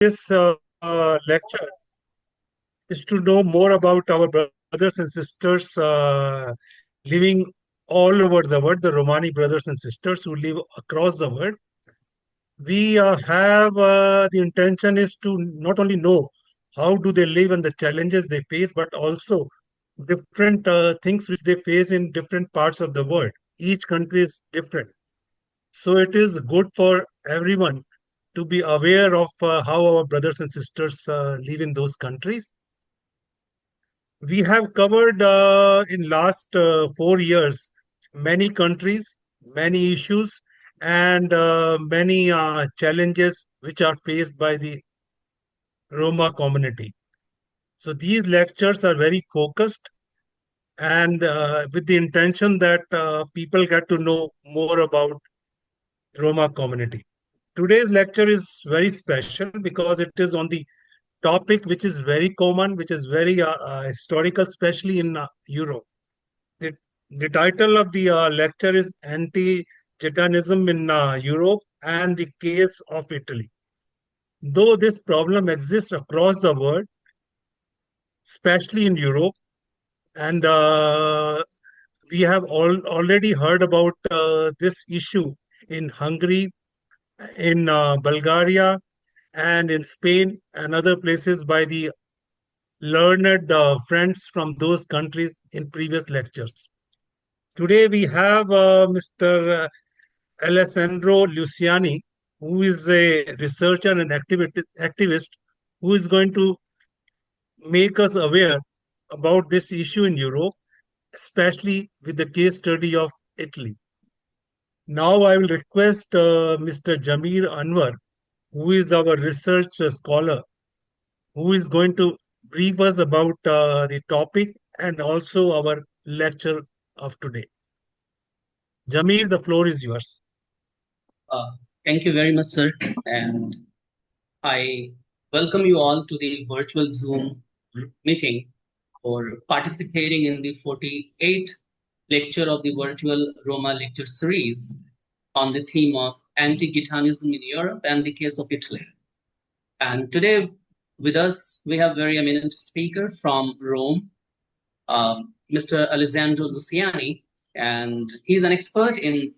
This lecture is to know more about our brothers and sisters living all over the world, the Romani brothers and sisters who live across the world. We have the intention is to not only know how do they live and the challenges they face, but also different things which they face in different parts of the world. Each country is different. So it is good for everyone to be aware of how our brothers and sisters live in those countries. We have covered in last 4 years many countries, many issues, and many challenges which are faced by the Roma community. So these lectures are very focused and with the intention that people get to know more about Roma community. Today's lecture is very special because it is on the topic which is very common, which is very historical, especially in Europe. The, the title of the lecture is Anti-Gitanism in Europe and the Case of Italy. Though this problem exists across the world, especially in Europe, and we have already heard about this issue in Hungary, in Bulgaria, and in Spain and other places by the learned friends from those countries in previous lectures. Today we have Mr. Alessandro Luciani, who is a researcher and activist who is going to make us aware about this issue in Europe, especially with the case study of Italy. Now I will request Mr. Zameer Anwar, who is our research scholar, who is going to brief us about the topic and also our lecture of today. Zameer, the floor is yours. Uh, Thank you very much, sir. And I welcome you all to the virtual Zoom meeting for participating in the 48th lecture of the virtual Roma Lecture Series on the theme of Anti-Gitanism in Europe and the case of Italy. And today with us, we have very eminent speaker from Rome, Mr. Alessandro Luciani, and he's an expert in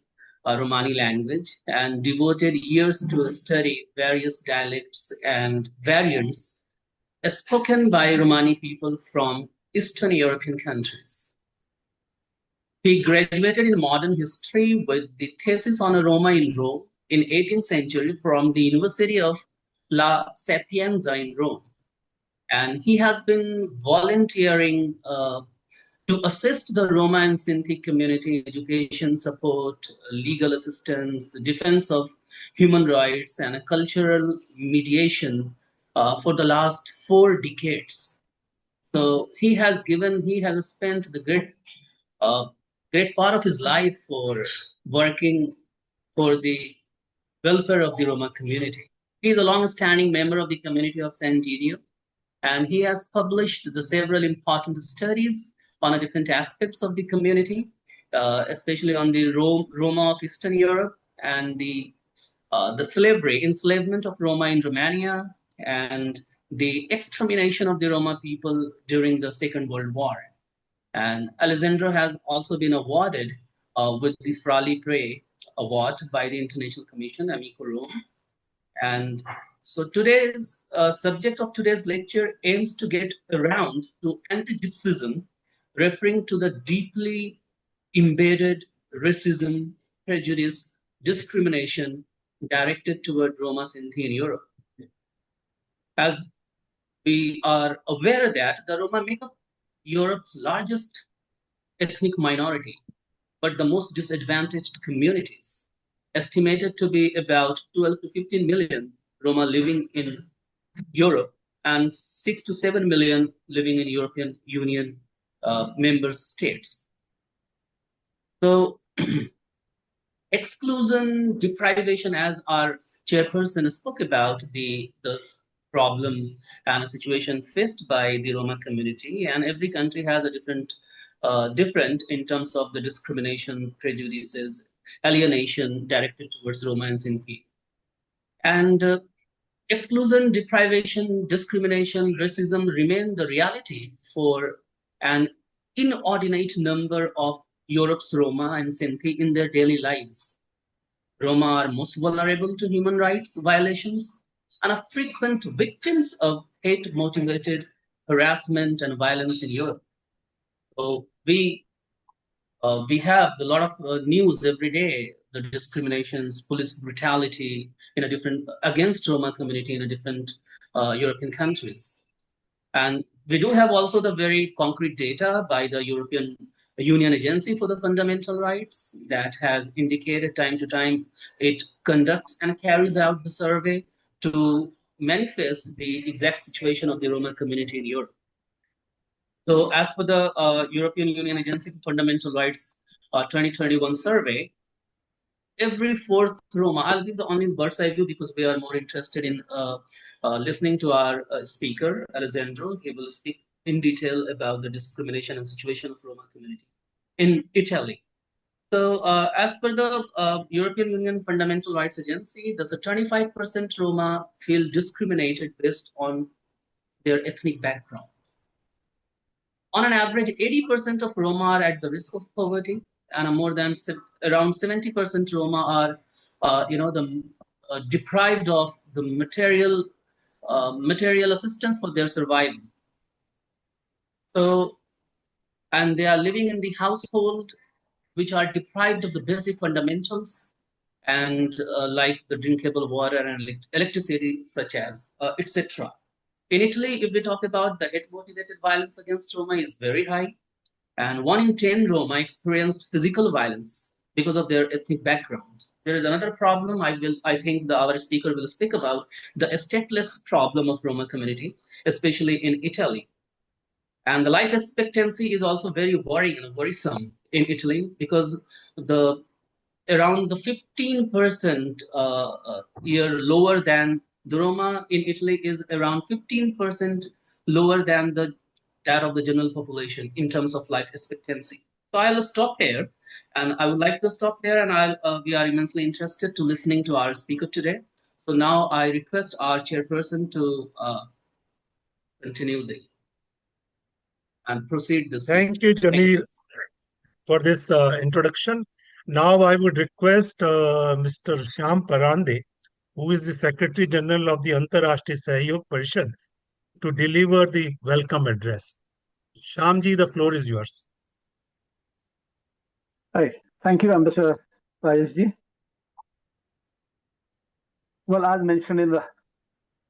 Romani language and devoted years to study various dialects and variants spoken by Romani people from Eastern European countries. He graduated in modern history with the thesis on Roma in Rome in 18th century from the University of La Sapienza in Rome. And he has been volunteering to assist the Roma and Sinti community education support, legal assistance, defense of human rights, and cultural mediation for the last 4 decades. So he has spent the great part of his life for working for the welfare of the Roma community. He is a long-standing member of the community of San Genio, and he has published the several important studies on different aspects of the community, especially on the Roma of Eastern Europe and the slavery, enslavement of Roma in Romania, and the extermination of the Roma people during the Second World War. And Alessandro has also been awarded with the Fra Lipre Award by the International Commission, Amico Rome. And so today's subject of today's lecture aims to get around to anti-Gypsyism, referring to the deeply embedded racism, prejudice, discrimination directed toward Roma Sinti in Europe. As we are aware that the Roma make up Europe's largest ethnic minority, but the most disadvantaged communities, estimated to be about 12 to 15 million Roma living in Europe and 6 to 7 million living in European Union member states. So exclusion, deprivation, as our chairperson spoke about, the problem and a situation faced by the Roma community, and every country has a different in terms of the discrimination, prejudices, alienation directed towards Roma and Sinti. And exclusion, deprivation, discrimination, racism remain the reality for an inordinate number of Europe's Roma and Sinti in their daily lives. Roma are most vulnerable to human rights violations and are frequent victims of hate-motivated harassment and violence in Europe. So we have a lot of news every day, the discriminations, police brutality in a different against Roma community in a different European countries. And we do have also the very concrete data by the European Union Agency for the Fundamental Rights that has indicated time to time it conducts and carries out the survey to manifest the exact situation of the Roma community in Europe. So as per the European Union Agency for Fundamental Rights 2021 survey, every fourth Roma, I'll give the only bird's eye view because we are more interested in listening to our speaker, Alessandro. He will speak in detail about the discrimination and situation of Roma community in Italy. So as per the European Union Fundamental Rights Agency, there's a 25% Roma feel discriminated based on their ethnic background. On an average, 80% of Roma are at the risk of poverty, and more than around 70% Roma are, deprived of the material assistance for their survival. So, and they are living in the household which are deprived of the basic fundamentals and like the drinkable water and electricity, such as etc. In Italy, if we talk about the hate-motivated violence against Roma is very high, and 1 in 10 Roma experienced physical violence because of their ethnic background. There is another problem I think our speaker will speak about, the stateless problem of Roma community, especially in Italy. And the life expectancy is also very worrying and worrisome in Italy because around the 15% year lower than the Roma in Italy is around 15% lower than that of the general population in terms of life expectancy. So I'll stop here, and I would like to stop here, and we are immensely interested to listening to our speaker today. So now I request our chairperson to continue and proceed this. Thank you, Zameer, for this introduction. Now I would request Mr. Shyam Parande, who is the Secretary General of the Antar Rashtriya Sahayog Parishad, to deliver the welcome address. Shyamji, the floor is yours. Hi, thank you, Ambassador Rajeshji. Well, as mentioned in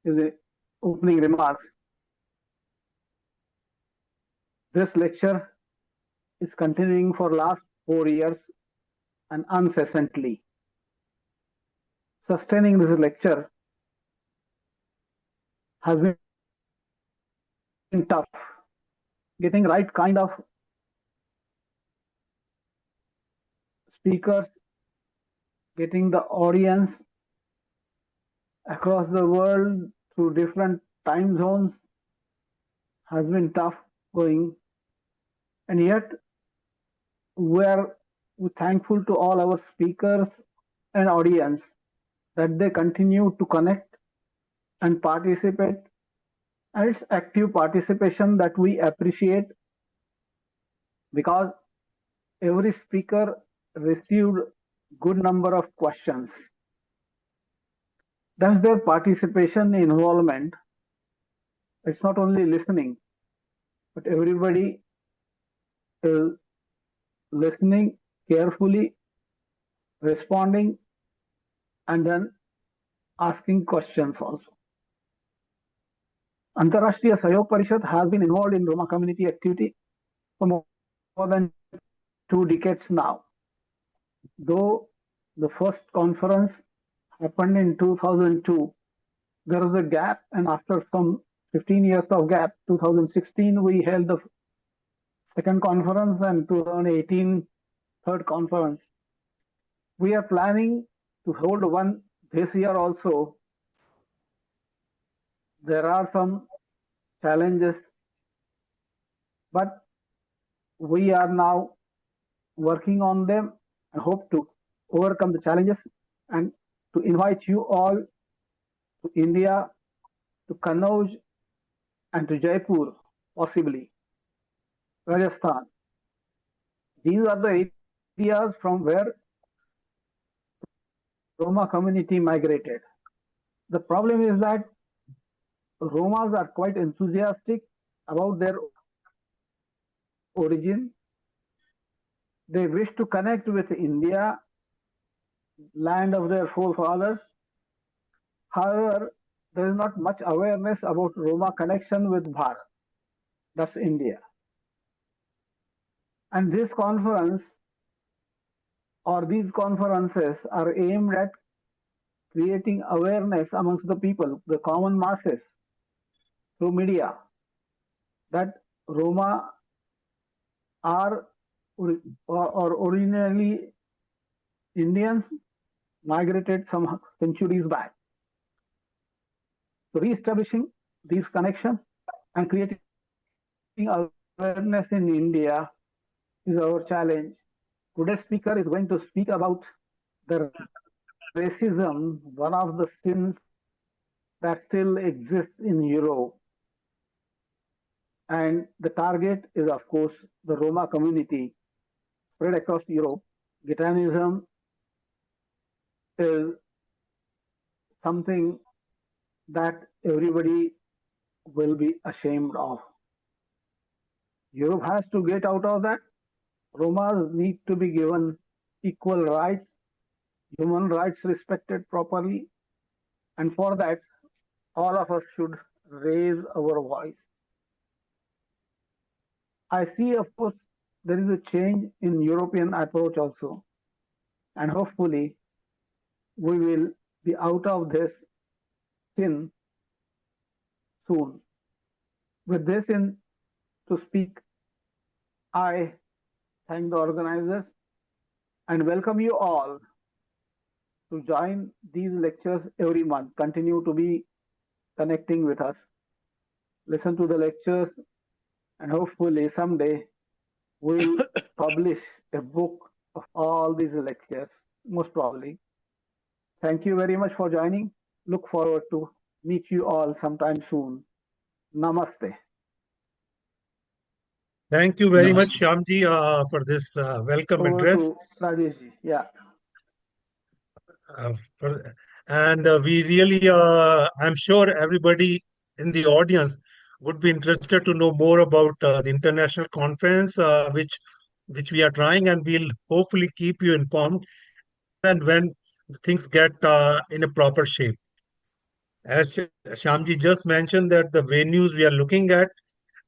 the opening remarks, this lecture is continuing for last 4 years and incessantly. Sustaining this lecture has been tough. Getting right kind of speakers, getting the audience across the world through different time zones has been tough going. And yet, we're thankful to all our speakers and audience that they continue to connect and participate. And it's active participation that we appreciate, because every speaker received good number of questions. That's their participation, involvement. It's not only listening, but everybody is listening carefully, responding, and then asking questions also. Antar Rashtriya Sahayog Parishad has been involved in Roma community activity for more than 2 decades now. Though the first conference happened in 2002, there was a gap, and after some 15 years of gap, 2016 we held the second conference, and 2018 third conference. We are planning to hold one this year also. There are some challenges, but we are now working on them and hope to overcome the challenges and to invite you all to India, to Kannauj, and to Jaipur, possibly Rajasthan. These are the areas from where Roma community migrated. The problem is that Romas are quite enthusiastic about their origin. They wish to connect with India, land of their forefathers. However, there is not much awareness about Roma connection with Bharat, that's India. And this conference or these conferences are aimed at creating awareness amongst the people, the common masses, through media, that Roma are or originally Indians migrated some centuries back. So re-establishing these connections and creating awareness in India is our challenge. Today's speaker is going to speak about the racism, one of the sins that still exists in Europe. And the target is, of course, the Roma community spread across Europe. Gitanism is something that everybody will be ashamed of. Europe has to get out of that. Romas need to be given equal rights, human rights respected properly, and for that, all of us should raise our voice. I see, of course, there is a change in European approach also, and hopefully we will be out of this sin soon. With this in to speak, I thank the organizers and welcome you all to join these lectures every month. Continue to be connecting with us. Listen to the lectures, and hopefully someday we'll publish a book of all these lectures, most probably. Thank you very much for joining. Look forward to meet you all sometime soon. Namaste. Thank you very much, Namaste. Shyamji, for this welcome Over address. to Rajeshji. Yeah. Uh, for- and we really, I'm sure everybody in the audience would be interested to know more about the international conference, which we are trying, and we'll hopefully keep you informed and when things get in a proper shape. As Shyamji just mentioned, that the venues we are looking at,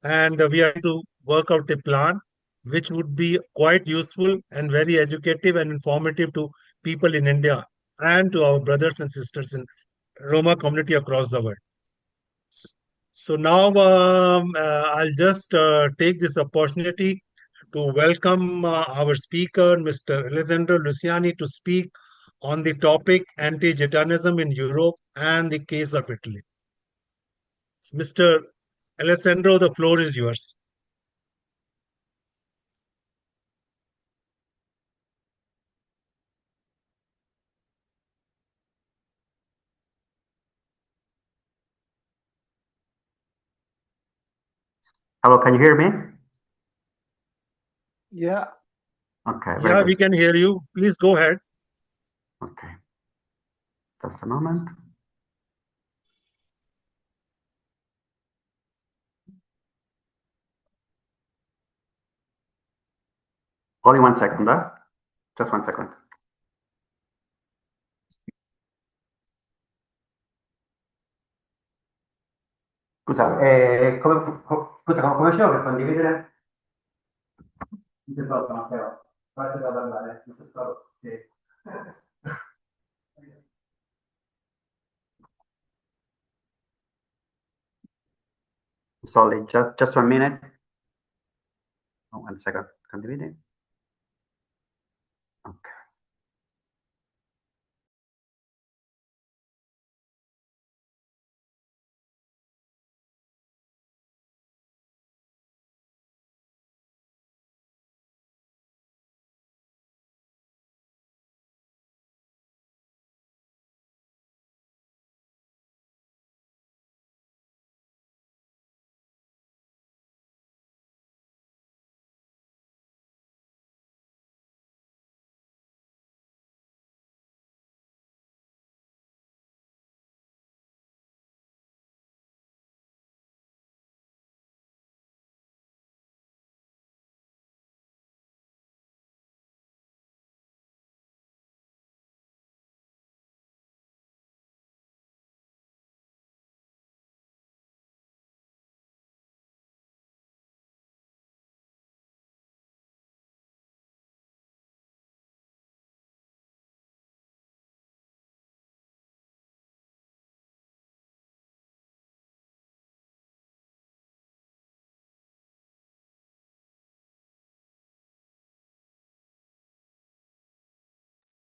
and we are to work out a plan which would be quite useful and very educative and informative to people in India and to our brothers and sisters in Roma community across the world. So now I'll just take this opportunity to welcome our speaker, Mr. Alessandro Luciani, to speak on the topic anti-Gitanism in Europe and the case of Italy. Mr. Alessandro, the floor is yours. Hello, can you hear me? Yeah. Okay, Yeah, very we good. can hear you. Please go ahead. Okay, just a moment. Only 1 second, just 1 second. Scusa, come facevo per condividere? Non si trova, Matteo. Grazie da parlare. Non si trova, sì. Sorry, just 1 minute. Oh, 1 second. Condividi. Okay.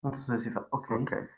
Non so se si fa. Ok. Ok.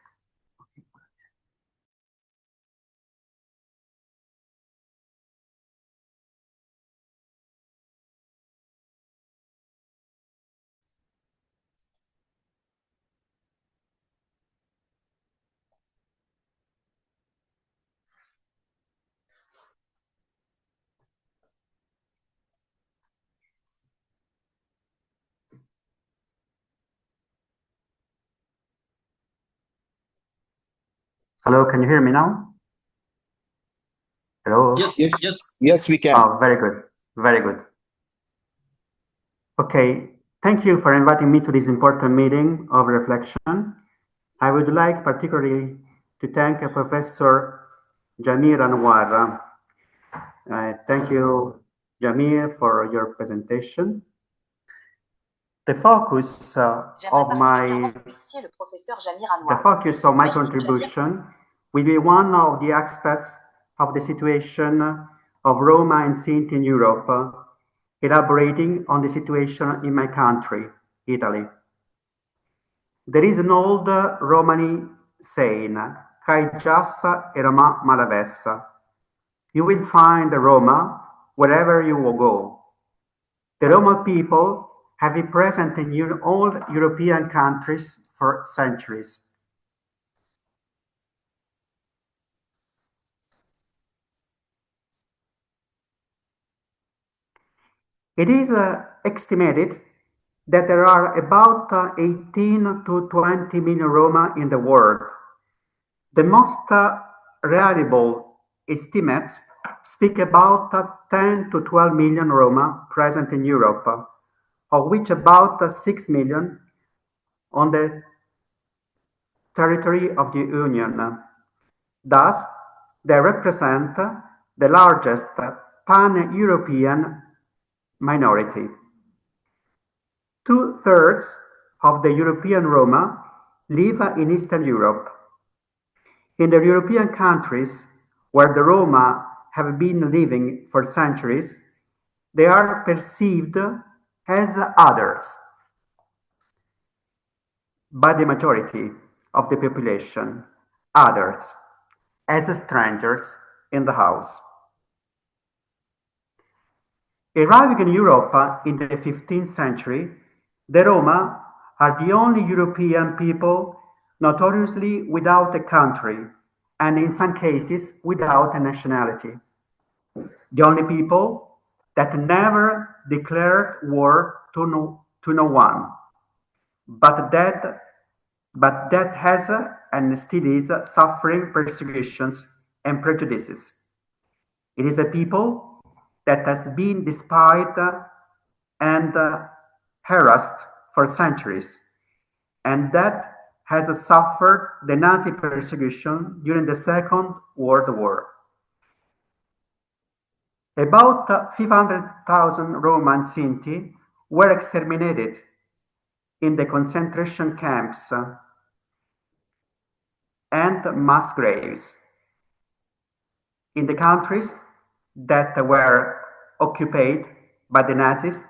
Hello, can you hear me now? Hello? Yes, we can. Oh, very good. Very good. Okay, thank you for inviting me to this important meeting of reflection. I would like particularly to thank Professor Zameer Anwar. Thank you, Zameer, for your presentation. The focus of my contribution will be one of the aspects of the situation of Roma and Sinti in Europe, elaborating on the situation in my country, Italy. There is an old Romani saying, "Kai giassa e Roma malavessa." You will find Roma wherever you will go. The Roma people have been present in all European countries for centuries. It is estimated that there are about 18 to 20 million Roma in the world. The most reliable estimates speak about 10 to 12 million Roma present in Europe, of which about 6 million on the territory of the Union. Thus, they represent the largest pan-European minority. 2/3 of the European Roma live in Eastern Europe. In the European countries where the Roma have been living for centuries, they are perceived as others by the majority of the population, others, as strangers in the house. Arriving in Europe in the 15th century, the Roma are the only European people notoriously without a country, and in some cases without a nationality. The only people that never declared war to no one, but that has and still is suffering persecutions and prejudices. It is a people that has been despised and harassed for centuries, and that has suffered the Nazi persecution during the Second World War. About 500,000 Roma and Sinti were exterminated in the concentration camps and mass graves in the countries that were occupied by the Nazis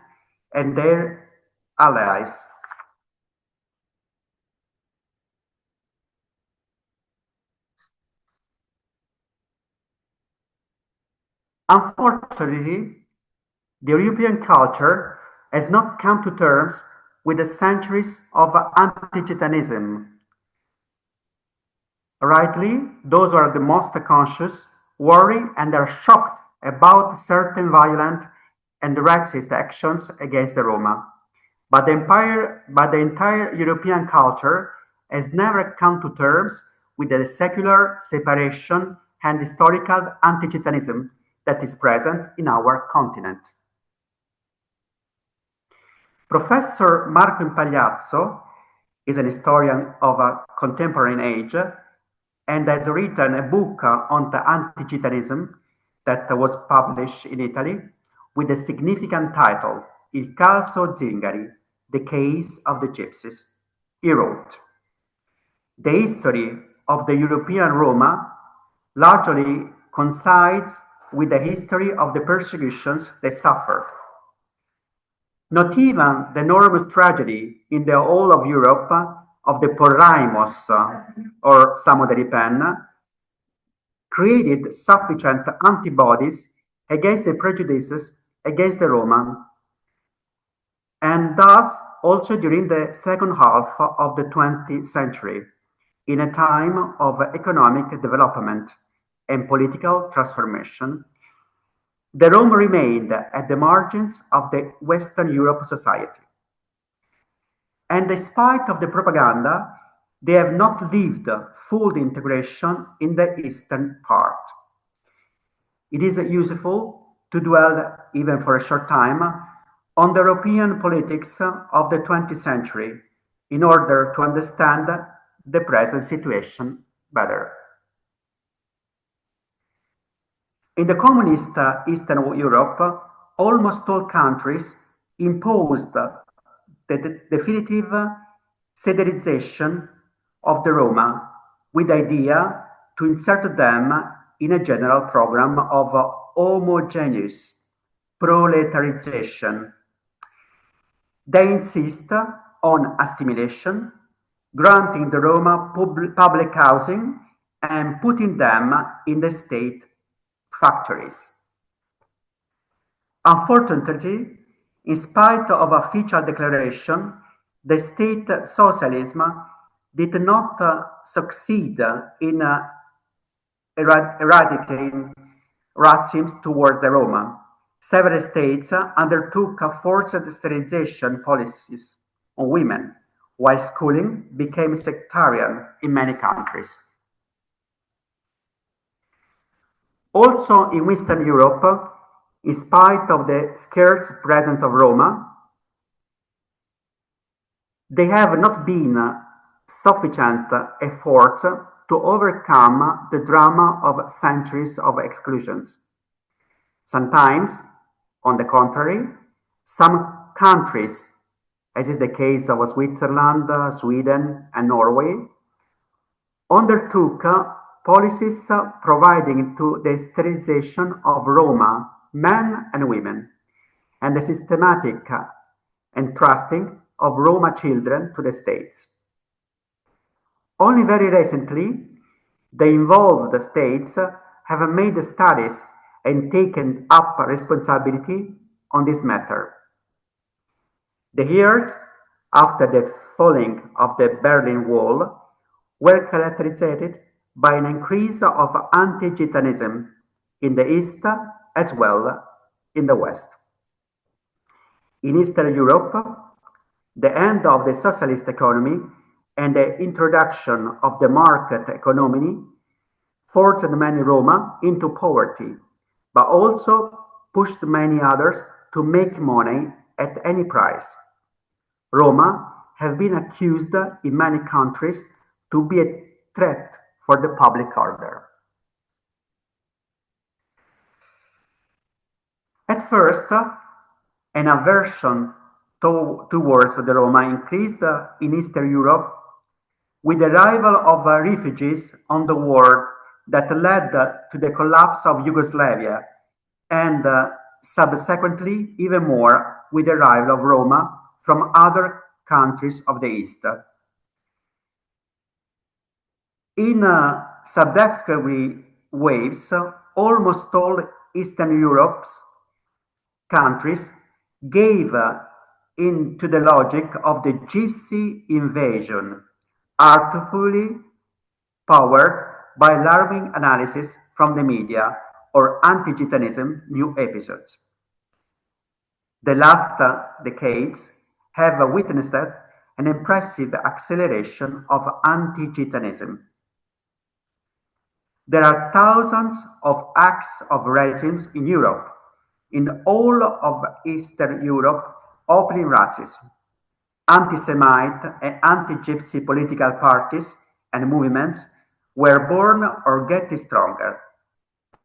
and their allies. Unfortunately, the European culture has not come to terms with the centuries of anti-Gitanism. Rightly, those who are the most conscious worry and are shocked about certain violent and racist actions against the Roma. But the entire European culture has never come to terms with the secular separation and historical anti-Gitanism that is present in our continent. Professor Marco Impagliazzo is an historian of a contemporary age and has written a book on the anti-Gitanism that was published in Italy with the significant title Il caso Zingari, the case of the gypsies. He wrote, "The history of the European Roma largely coincides with the history of the persecutions they suffered. Not even the enormous tragedy in the whole of Europe of the Porraimos or Samo delle Pen created sufficient antibodies against the prejudices against the Roma, and thus also during the second half of the 20th century, in a time of economic development and political transformation, the Roma remained at the margins of the Western Europe society. And despite of the propaganda, they have not lived full integration in the eastern part. It is useful to dwell, even for a short time, on the European politics of the 20th century in order to understand the present situation better. In the communist Eastern Europe, almost all countries imposed the definitive Sederization of the Roma, with the idea to insert them in a general program of homogeneous proletarization. They insist on assimilation, granting the Roma public housing and putting them in the state factories. Unfortunately, in spite of official declaration, the state socialism did not succeed in eradicating racism towards the Roma. Several states undertook forced sterilization policies on women, while schooling became sectarian in many countries. Also in Western Europe, in spite of the scarce presence of Roma, there have not been sufficient efforts to overcome the drama of centuries of exclusions. Sometimes, on the contrary, some countries, as is the case of Switzerland, Sweden, and Norway, undertook policies providing to the sterilization of Roma men and women, and the systematic entrusting of Roma children to the states. Only very recently, the involved states have made studies and taken up responsibility on this matter. The years after the falling of the Berlin Wall were characterized by an increase of anti-Gitanism in the East as well in the West. In Eastern Europe, the end of the socialist economy and the introduction of the market economy forced many Roma into poverty, but also pushed many others to make money at any price. Roma have been accused in many countries to be a threat for the public order. At first, an aversion towards the Roma increased in Eastern Europe with the arrival of refugees on the war that led to the collapse of Yugoslavia, and subsequently even more with the arrival of Roma from other countries of the East. In subsequent waves, almost all Eastern Europe's countries gave into the logic of the gypsy invasion, artfully powered by alarming analysis from the media or anti-Gitanism new episodes. The last decades have witnessed an impressive acceleration of anti-Gitanism. There are thousands of acts of racism in Europe, in all of Eastern Europe, opening racism. Anti-Semite and anti-Gypsy political parties and movements were born or getting stronger.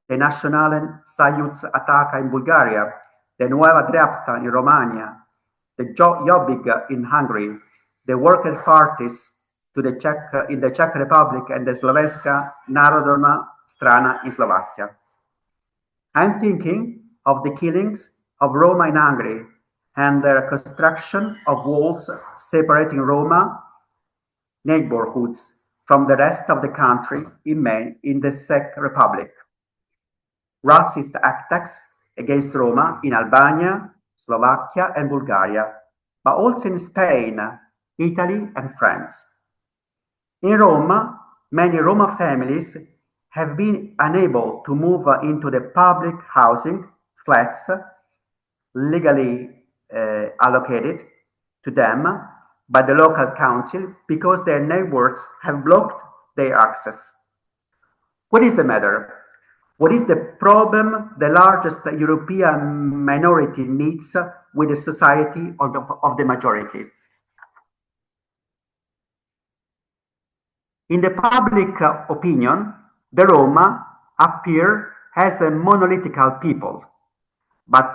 The Națională Săhăiuță in Bulgaria, the Noua Dreapta in Romania, the Jobbik in Hungary, the worker parties in the Czech Republic, and the Slovenská Národná strana in Slovakia. I'm thinking of the killings of Roma in Hungary and their construction of walls separating Roma neighborhoods from the rest of the country in the Czech Republic. Racist attacks against Roma in Albania, Slovakia, and Bulgaria, but also in Spain, Italy, and France. In Roma, many Roma families have been unable to move into the public housing flats legally allocated to them by the local council because their neighbors have blocked their access. What is the matter? What is the problem the largest European minority meets with the society of the majority? In the public opinion, the Roma appear as a monolithic people, but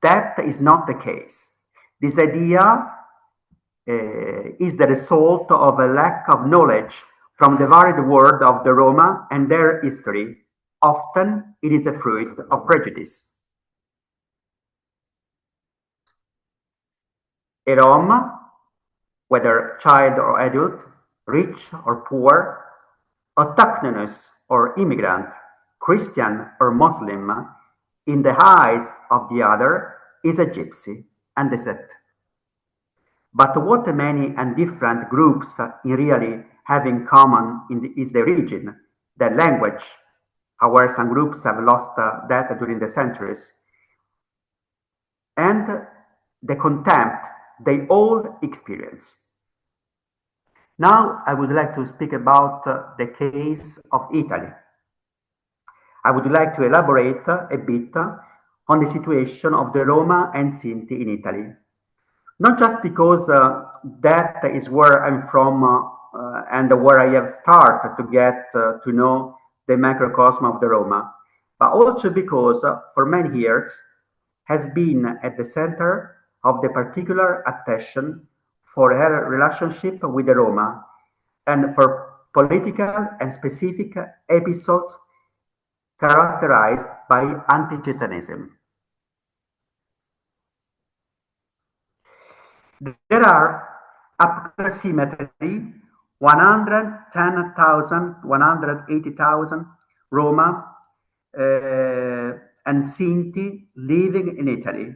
that is not the case. This idea is the result of a lack of knowledge from the varied world of the Roma and their history. Often it is a fruit of prejudice. A Roma, whether child or adult, rich or poor, autochthonous or immigrant, Christian or Muslim, in the eyes of the other, is a gypsy and a Zet. But what many and different groups really have in common is the origin, the language. However, some groups have lost that during the centuries, and the contempt they all experience. Now, I would like to speak about the case of Italy. I would like to elaborate a bit on the situation of the Roma and Sinti in Italy. Not just because that is where I'm from and where I have started to get to know the microcosm of the Roma, but also because for many years has been at the center of the particular attention for her relationship with the Roma and for political and specific episodes characterized by Anti-Gitanism. There are approximately 110,000, 180,000 Roma and Sinti living in Italy,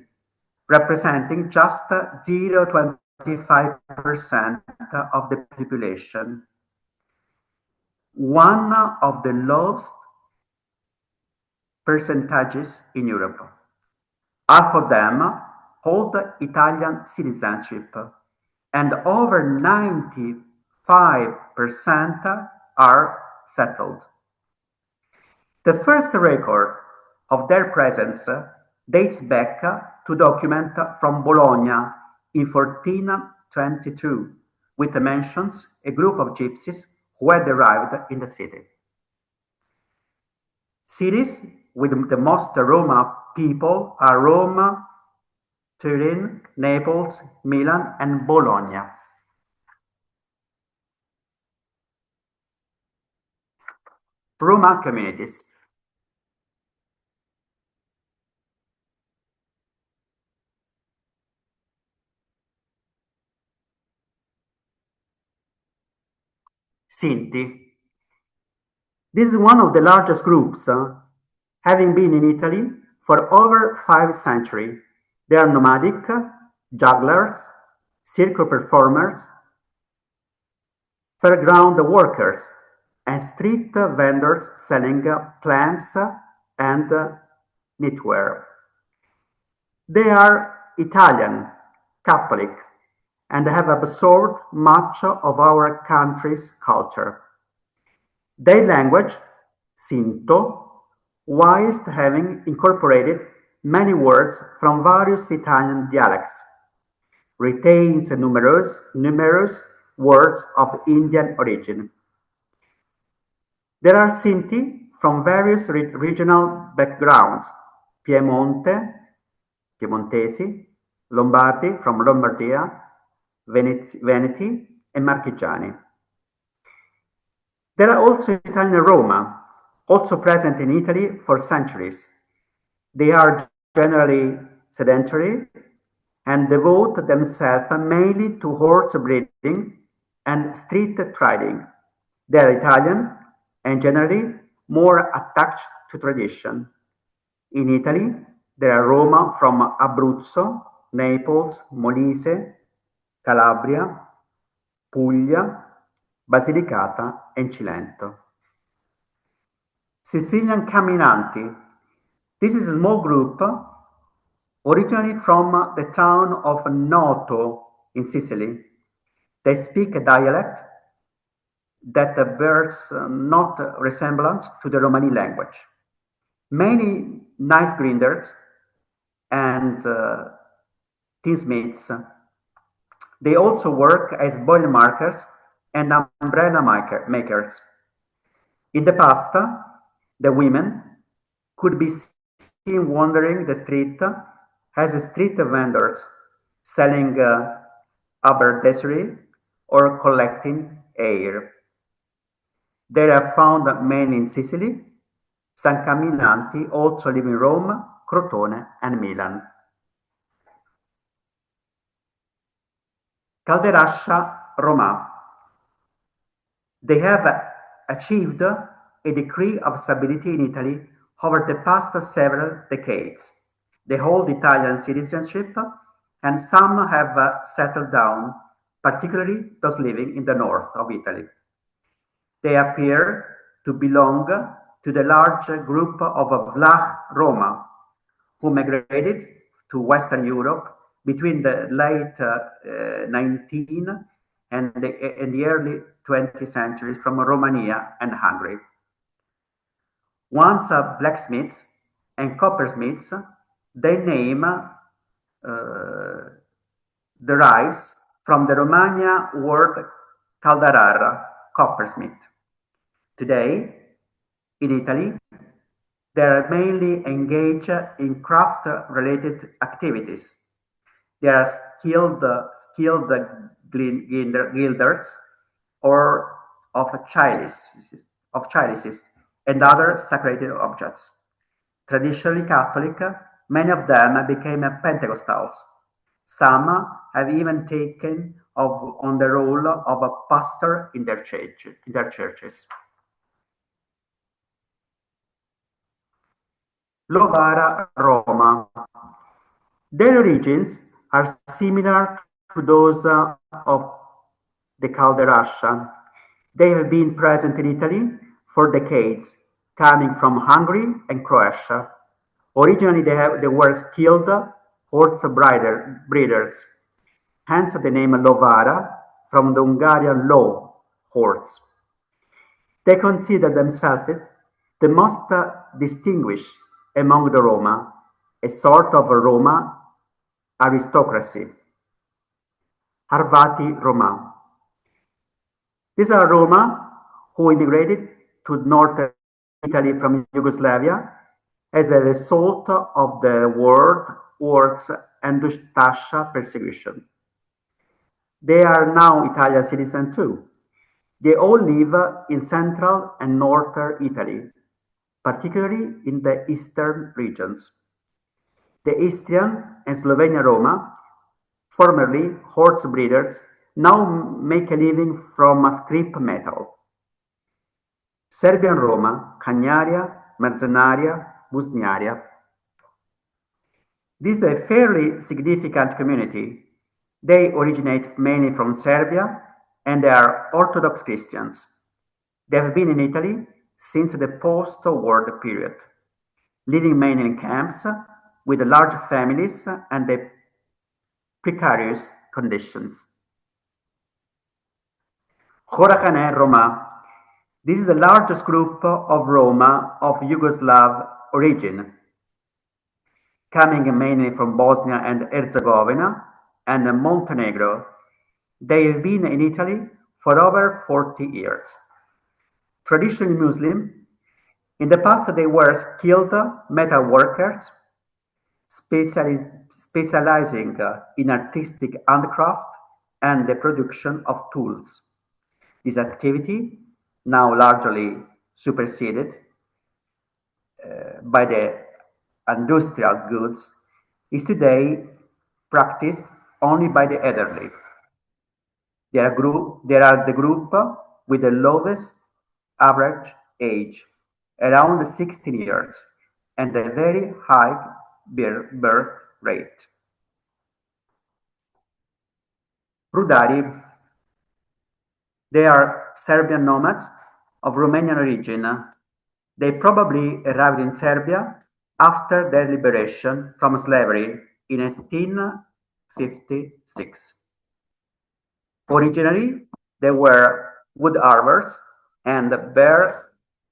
representing just 0.25% of the population. One of the lowest percentages in Europe. Half of them hold Italian citizenship, and over 95% are settled. The first record of their presence dates back to document from Bologna in 1422, which mentions a group of gypsies who had arrived in the city. Cities with the most Roma people are Rome, Turin, Naples, Milan, and Bologna. Roma communities. Sinti. This is one of the largest groups, having been in Italy for over 5 centuries. They are nomadic, jugglers, circus performers, fairground workers, and street vendors selling plants and knitwear. They are Italian, Catholic, and have absorbed much of our country's culture. Their language, Sinto, whilst having incorporated many words from various Italian dialects, retains numerous words of Indian origin. There are Sinti from various regional backgrounds: Piemontesi, Lombardi from Lombardia, Veneti, and Marchigiani. There are also Italian Roma, also present in Italy for centuries. They are generally sedentary and devote themselves mainly to horse breeding and street trading. They are Italian and generally more attached to tradition. In Italy, there are Roma from Abruzzo, Naples, Molise, Calabria, Puglia, Basilicata, and Cilento. Sicilian Camminanti. This is a small group originally from the town of Noto in Sicily. They speak a dialect that bears not resemblance to the Romani language. Many knife grinders and tinsmiths. They also work as boiler makers and umbrella makers. In the past, the women could be seen wandering the street as street vendors, selling haberdashery or collecting air. They are found mainly in Sicily. San Camminanti also live in Rome, Crotone, and Milan. Calderascia Roma. They have achieved a degree of stability in Italy over the past several decades. They hold Italian citizenship and some have settled down, particularly those living in the north of Italy. They appear to belong to the large group of Vlach Roma, who migrated to Western Europe between the late 19th and the early 20th centuries from Romania and Hungary. Once blacksmiths and coppersmiths, their name derives from the Romagna word caldarar, coppersmith. Today, in Italy, they are mainly engaged in craft-related activities. They are skilled gilders or of chalices and other sacred objects. Traditionally Catholic, many of them became Pentecostals. Some have even taken on the role of a pastor in their churches. Lovara Roma. Their origins are similar to those of the Calderascia. They have been present in Italy for decades, coming from Hungary and Croatia. Originally, they were skilled horse breeders, hence the name Lovara from the Hungarian low horse. They consider themselves the most distinguished among the Roma, a sort of Roma aristocracy. Arvati Roma. These are Roma who immigrated to northern Italy from Yugoslavia as a result of the World Wars and Ustasha persecution. They are now Italian citizens too. They all live in central and northern Italy, particularly in the eastern regions. The Istrian and Slovenian Roma, formerly horse breeders, now make a living from scrap metal. Serbian Roma, Cagnaria, Mercenaria, Busniaria. This is a fairly significant community. They originate mainly from Serbia and they are Orthodox Christians. They have been in Italy since the post-war period, living mainly in camps with large families and the precarious conditions. Horahane Roma. This is the largest group of Roma of Yugoslav origin, coming mainly from Bosnia and Herzegovina and Montenegro. They have been in Italy for over 40 years. Traditionally Muslim, in the past they were skilled metal workers, specializing in artistic handcraft and the production of tools. This activity, now largely superseded by the industrial goods, is today practiced only by the elderly. They are the group with the lowest average age, around 16 years, and a very high birth rate. Rudari, they are Serbian nomads of Romanian origin. They probably arrived in Serbia after their liberation from slavery in 1856. Originally, they were wood arbors and bear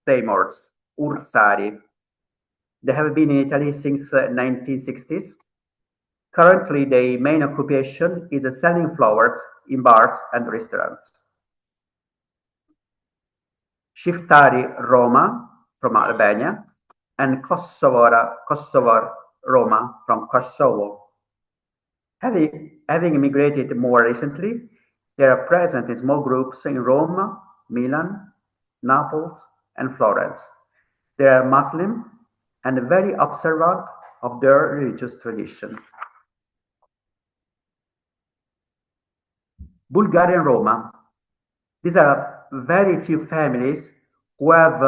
tamers, ursari. They have been in Italy since 1960s. Currently, their main occupation is selling flowers in bars and restaurants. Shiftari Roma from Albania and Kosovar Roma from Kosovo. Having immigrated more recently, they are present in small groups in Rome, Milan, Naples, and Florence. They are Muslim and very observant of their religious tradition. Bulgarian Roma. These are very few families who have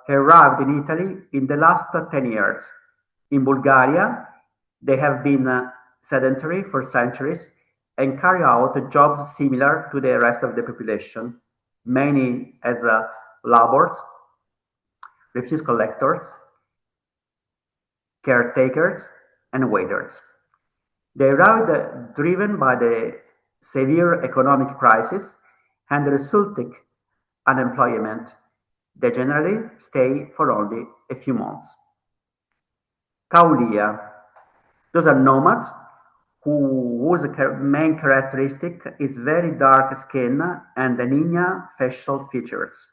arrived in Italy in the last 10 years. In Bulgaria, they have been sedentary for centuries and carry out jobs similar to the rest of the population, many as laborers, refuse collectors, caretakers, and waiters. They arrived driven by the severe economic crisis and the resulting unemployment. They generally stay for only a few months. Kaulia. Those are nomads whose main characteristic is very dark skin and anemia facial features.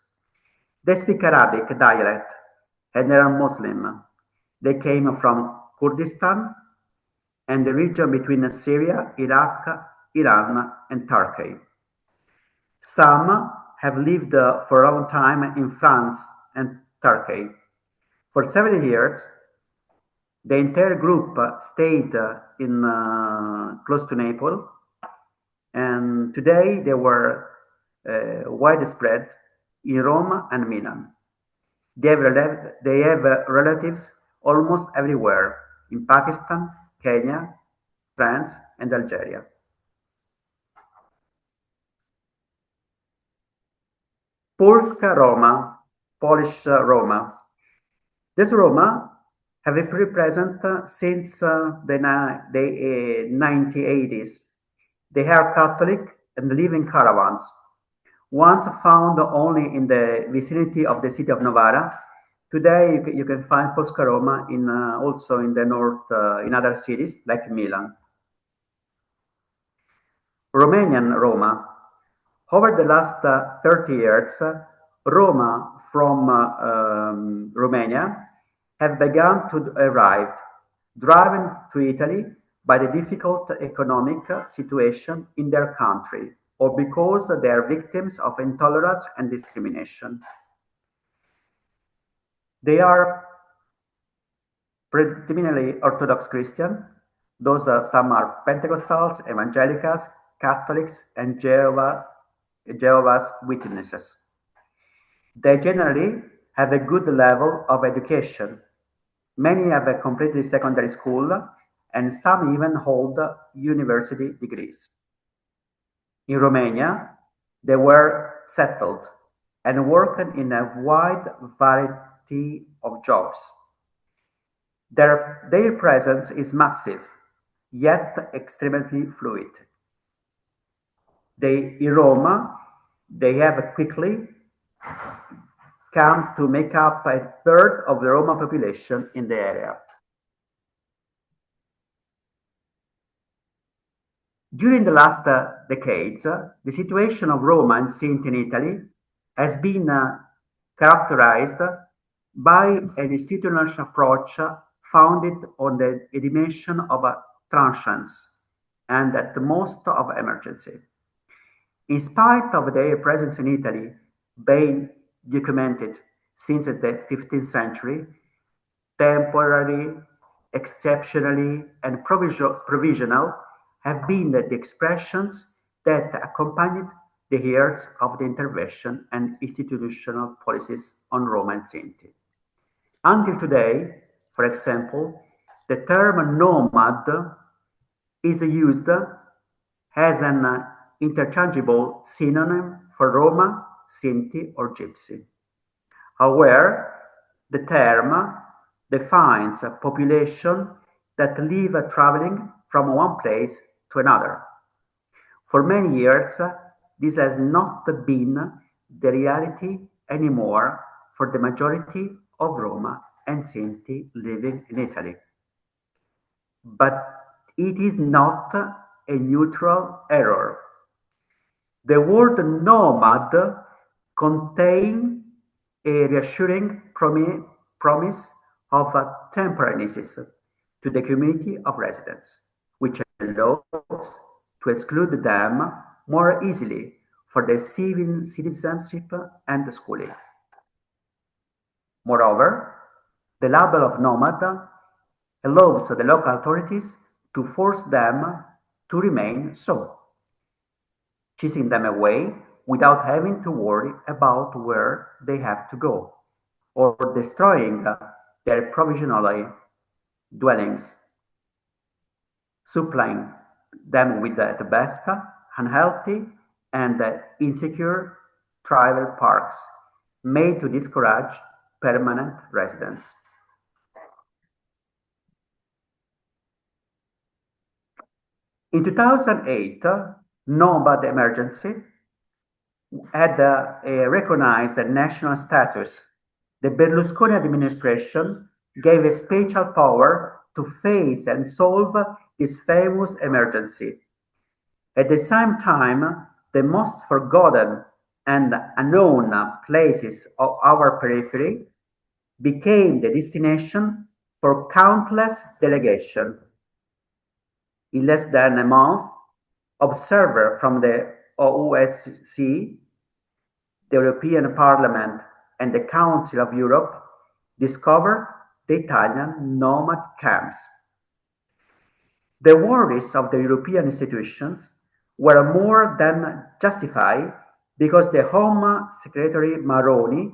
They speak Arabic dialect and they are Muslim. They came from Kurdistan and the region between Syria, Iraq, Iran, and Turkey. Some have lived for a long time in France and Turkey. For 70 years, the entire group stayed in close to Naples, and today they were widespread in Rome and Milan. They have relatives almost everywhere in Pakistan, Kenya, France, and Algeria. Polska Roma, Polish Roma. These Roma have been present since the 1980s. They are Catholic and live in caravans. Once found only in the vicinity of the city of Novara, today you can find Polska Roma also in the north, in other cities like Milan. Romanian Roma. Over the last 30 years, Roma from Romania have begun to arrive, driven to Italy by the difficult economic situation in their country, or because they are victims of intolerance and discrimination. They are predominantly Orthodox Christian. Those some are Pentecostals, Evangelicals, Catholics, and Jehovah's Witnesses. They generally have a good level of education. Many have completed secondary school, and some even hold university degrees. In Romania, they were settled and worked in a wide variety of jobs. Their presence is massive, yet extremely fluid. In Roma, they have quickly come to make up a third of the Roma population in the area. During the last decades, the situation of Roma and Sinti in Italy has been characterized by an institutional approach founded on the dimension of transience and at the most of emergency. In spite of their presence in Italy being documented since the 15th century, temporary, exceptionally, and provisional have been the expressions that accompanied the years of the intervention and institutional policies on Roma and Sinti. Until today, for example, the term nomad is used as an interchangeable synonym for Roma, Sinti, or Gypsy. However, the term defines a population that live traveling from one place to another. For many years, this has not been the reality anymore for the majority of Roma and Sinti living in Italy. But it is not a neutral error. The word nomad contains a reassuring promise of temporariness to the community of residents, which allows to exclude them more easily for the civil citizenship and schooling. Moreover, the label of nomad allows the local authorities to force them to remain so, chasing them away without having to worry about where they have to go, or destroying their provisional dwellings, supplying them with the best unhealthy and insecure travel parks made to discourage permanent residence. In 2008, nomad emergency had recognized a national status. The Berlusconi administration gave a special power to face and solve this famous emergency. At the same time, the most forgotten and unknown places of our periphery became the destination for countless delegations. In less than a month, observers from the OSCE, the European Parliament, and the Council of Europe discovered the Italian nomad camps. The worries of the European institutions were more than justified because the Home Secretary Maroni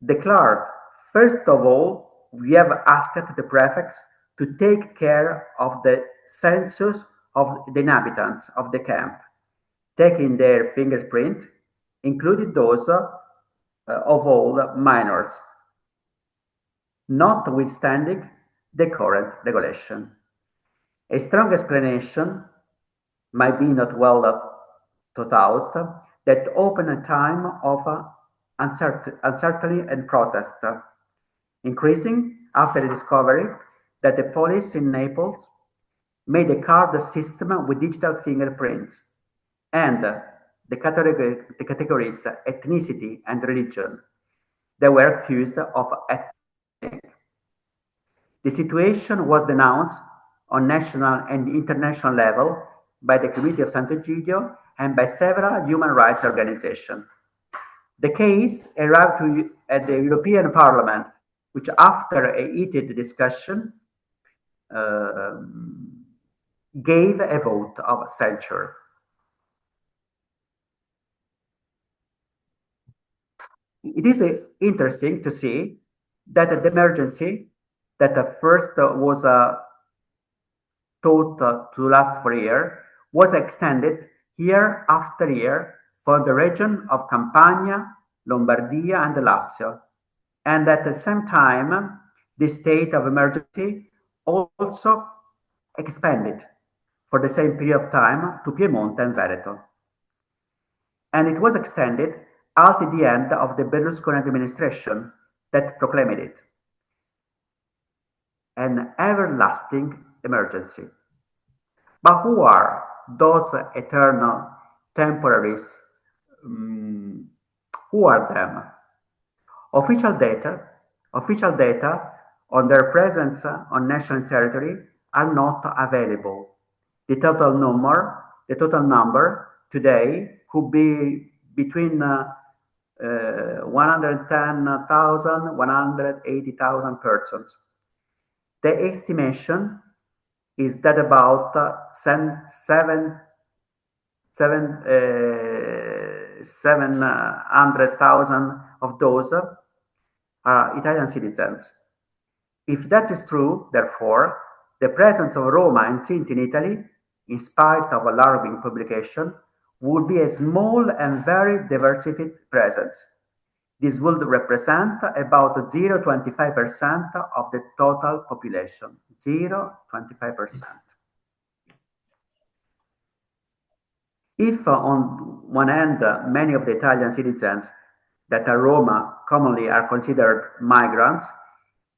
declared, first of all, we have asked the prefects to take care of the census of the inhabitants of the camp, taking their fingerprint, including those of all minors, notwithstanding the current regulation. A strong explanation might be not well thought out that opened a time of uncertainty and protest, increasing after the discovery that the police in Naples made a card system with digital fingerprints, and the categories ethnicity and religion that were accused of ethnic. The situation was denounced on national and international level by the Committee of Sant'Egidio and by several human rights organizations. The case arrived at the European Parliament, which after a heated discussion gave a vote of censure. It is interesting to see that the emergency that at first was thought to last for a year was extended year after year for the region of Campania, Lombardia, and Lazio. And at the same time, the state of emergency also expanded for the same period of time to Piedmont and Veneto. And it was extended at the end of the Berlusconi administration that proclaimed it an everlasting emergency. But who are those eternal temporaries? Who are them? Official data on their presence on national territory are not available. The total number today could be between 110,000, 180,000 persons. The estimation is that about 700,000 of those are Italian citizens. If that is true, therefore, the presence of Roma and Sinti in Italy, in spite of alarming publication, would be a small and very diversified presence. This would represent about 0.25% of the total population. 0.25%. If on one hand, many of the Italian citizens that are Roma commonly are considered migrants,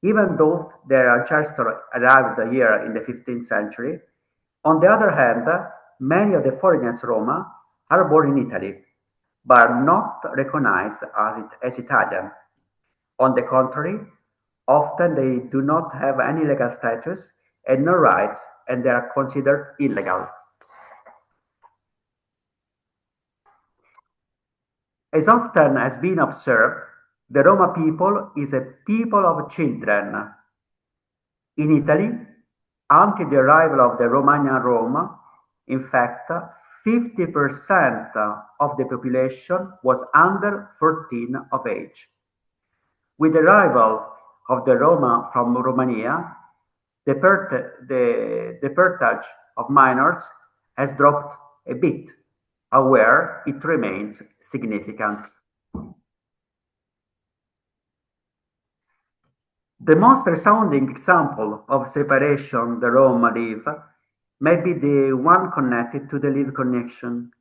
even though their ancestors arrived here in the 15th century, on the other hand, many of the foreigners Roma are born in Italy, but are not recognized as Italian. On the contrary, often they do not have any legal status and no rights, and they are considered illegal. As often has been observed, the Roma people is a people of children. In Italy, until the arrival of the Romanian Rome, in fact, 50% of the population was under 14 of age. With the arrival of the Roma from Romania, the percentage of minors has dropped a bit, however, it remains significant. The most resounding example of separation the Roma live may be the one connected to the live connection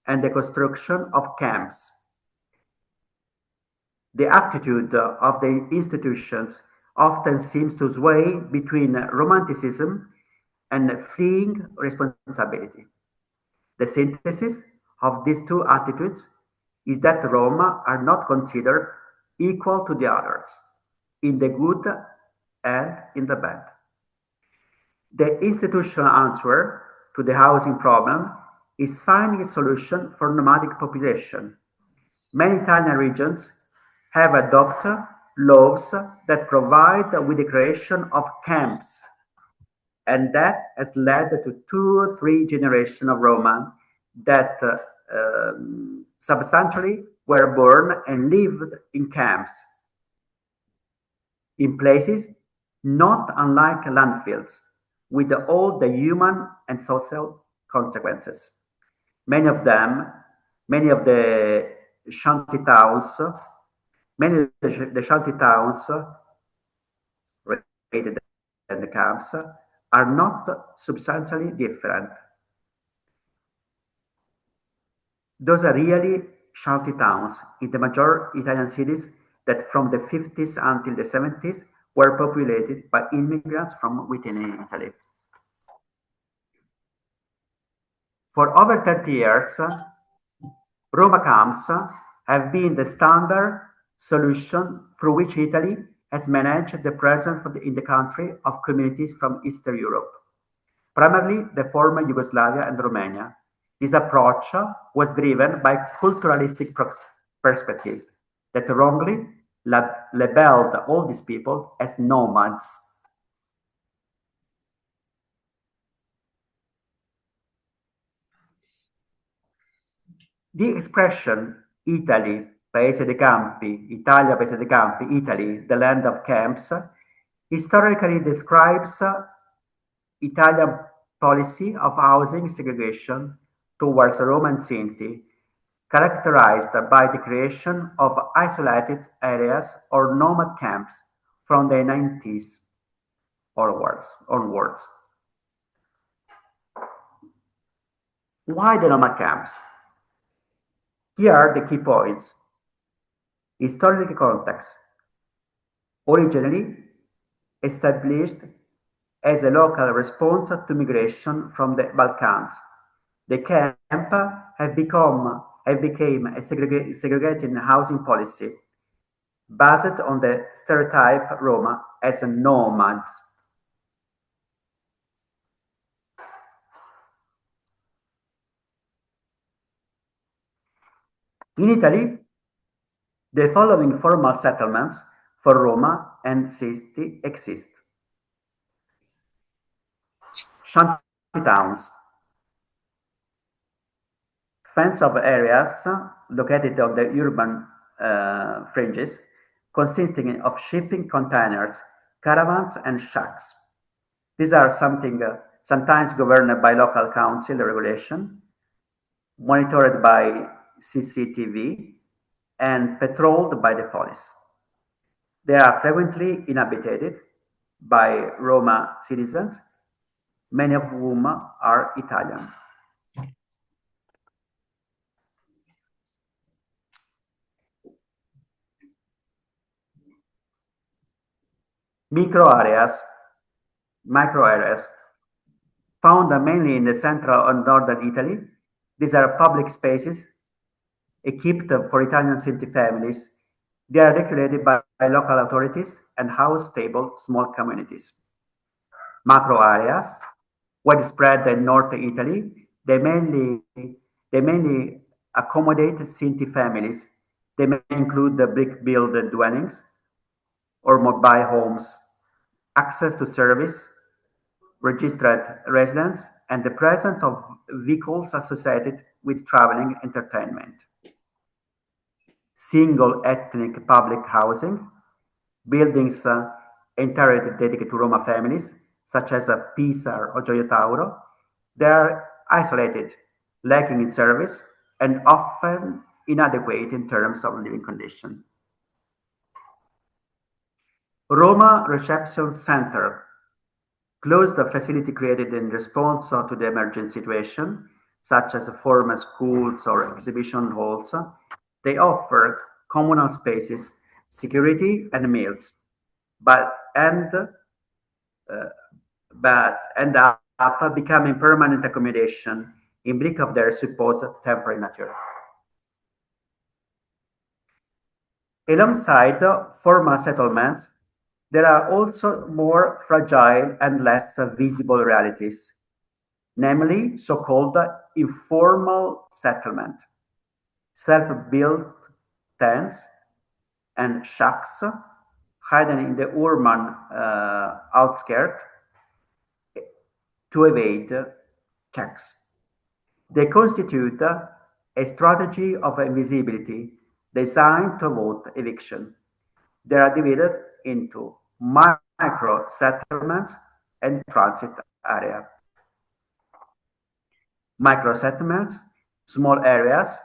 and the construction of camps. The attitude of the institutions often seems to sway between romanticism and fleeing responsibility. The synthesis of these two attitudes is that Roma are not considered equal to the others, in the good and in the bad. The institutional answer to the housing problem is finding a solution for nomadic population. Many Italian regions have adopted laws that provide with the creation of camps, and that has led to 2 or 3 generations of Roma that substantially were born and lived in camps, in places not unlike landfills, with all the human and social consequences. Many of the shanty towns rated in the camps are not substantially different. Those are really shanty towns in the major Italian cities that from the 50s until the 70s were populated by immigrants from within Italy. For over 30 years, Roma camps have been the standard solution through which Italy has managed the presence in the country of communities from Eastern Europe, primarily the former Yugoslavia and Romania. This approach was driven by culturalistic perspective that wrongly labeled all these people as nomads. The expression Italia, paese dei campi, Italy, the land of camps, historically describes Italian policy of housing segregation towards Roma and Sinti, characterized by the creation of isolated areas or nomad camps from the 90s onwards. Why the nomad camps? Here are the key points. Historical context. Originally established as a local response to migration from the Balkans, the camp have become a segregated housing policy based on the stereotype Roma as nomads. In Italy, the following formal settlements for Roma and Sinti exist. shanty towns, fenced-off areas located on the urban fringes, consisting of shipping containers, caravans, and shacks. These are sometimes governed by local council regulation, monitored by CCTV, and patrolled by the police. They are frequently inhabited by Roma citizens, many of whom are Italian. Micro areas found mainly in the central and northern Italy. These are public spaces equipped for Italian Sinti families. They are regulated by local authorities and house stable small communities. Macro areas, widespread in North Italy, they mainly accommodate Sinti families. They may include the brick-built dwellings or mobile homes, access to service, registered residence, and the presence of vehicles associated with traveling entertainment. Single ethnic public housing, buildings entirely dedicated to Roma families, such as Pisa or Gioia Tauro. They are isolated, lacking in service, and often inadequate in terms of living condition. Roma Reception Center, closed facility created in response to the emergency situation, such as former schools or exhibition halls. They offer communal spaces, security, and meals, but end up becoming permanent accommodation in brick of their supposed temporary nature. Alongside formal settlements, there are also more fragile and less visible realities, namely so-called informal settlement, self-built tents and shacks hidden in the urban outskirts to evade checks. They constitute a strategy of invisibility designed to avoid eviction. They are divided into micro settlements and transit area. Micro settlements, small areas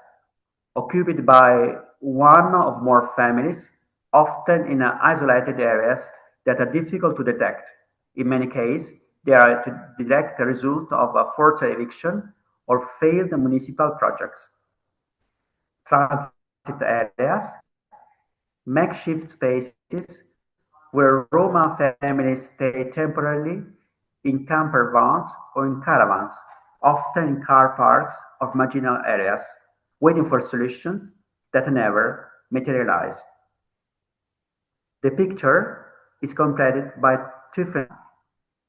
occupied by one or more families, often in isolated areas that are difficult to detect. In many cases, they are a direct result of a forced eviction or failed municipal projects. Transit areas, makeshift spaces where Roma families stay temporarily in camper vans or in caravans, often in car parks of marginal areas, waiting for solutions that never materialize. The picture is completed by two phenomena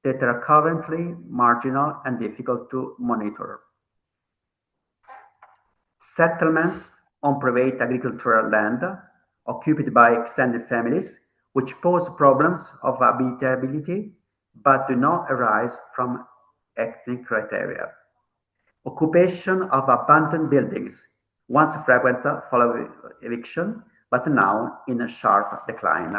that are currently marginal and difficult to monitor. Settlements on private agricultural land occupied by extended families, which pose problems of habitability but do not arise from ethnic criteria. Occupation of abandoned buildings, once frequent following eviction, but now in a sharp decline.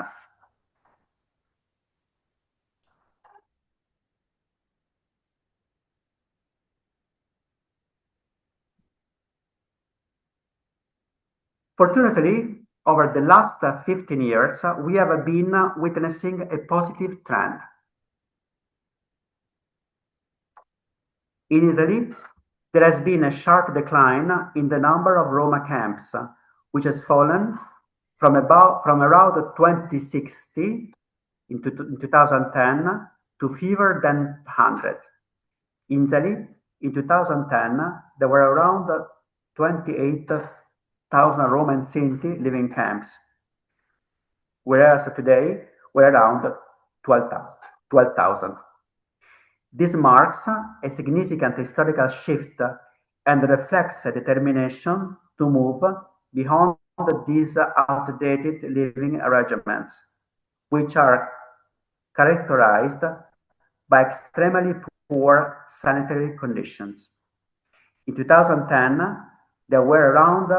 Fortunately, over the last 15 years, we have been witnessing a positive trend. In Italy, there has been a sharp decline in the number of Roma camps, which has fallen from around 2060 in 2010 to fewer than 100. In Italy, in 2010, there were around 28,000 Roma and Sinti living in camps, whereas today we're around 12,000. This marks a significant historical shift and reflects a determination to move beyond these outdated living arrangements, which are characterized by extremely poor sanitary conditions. In 2010, there were around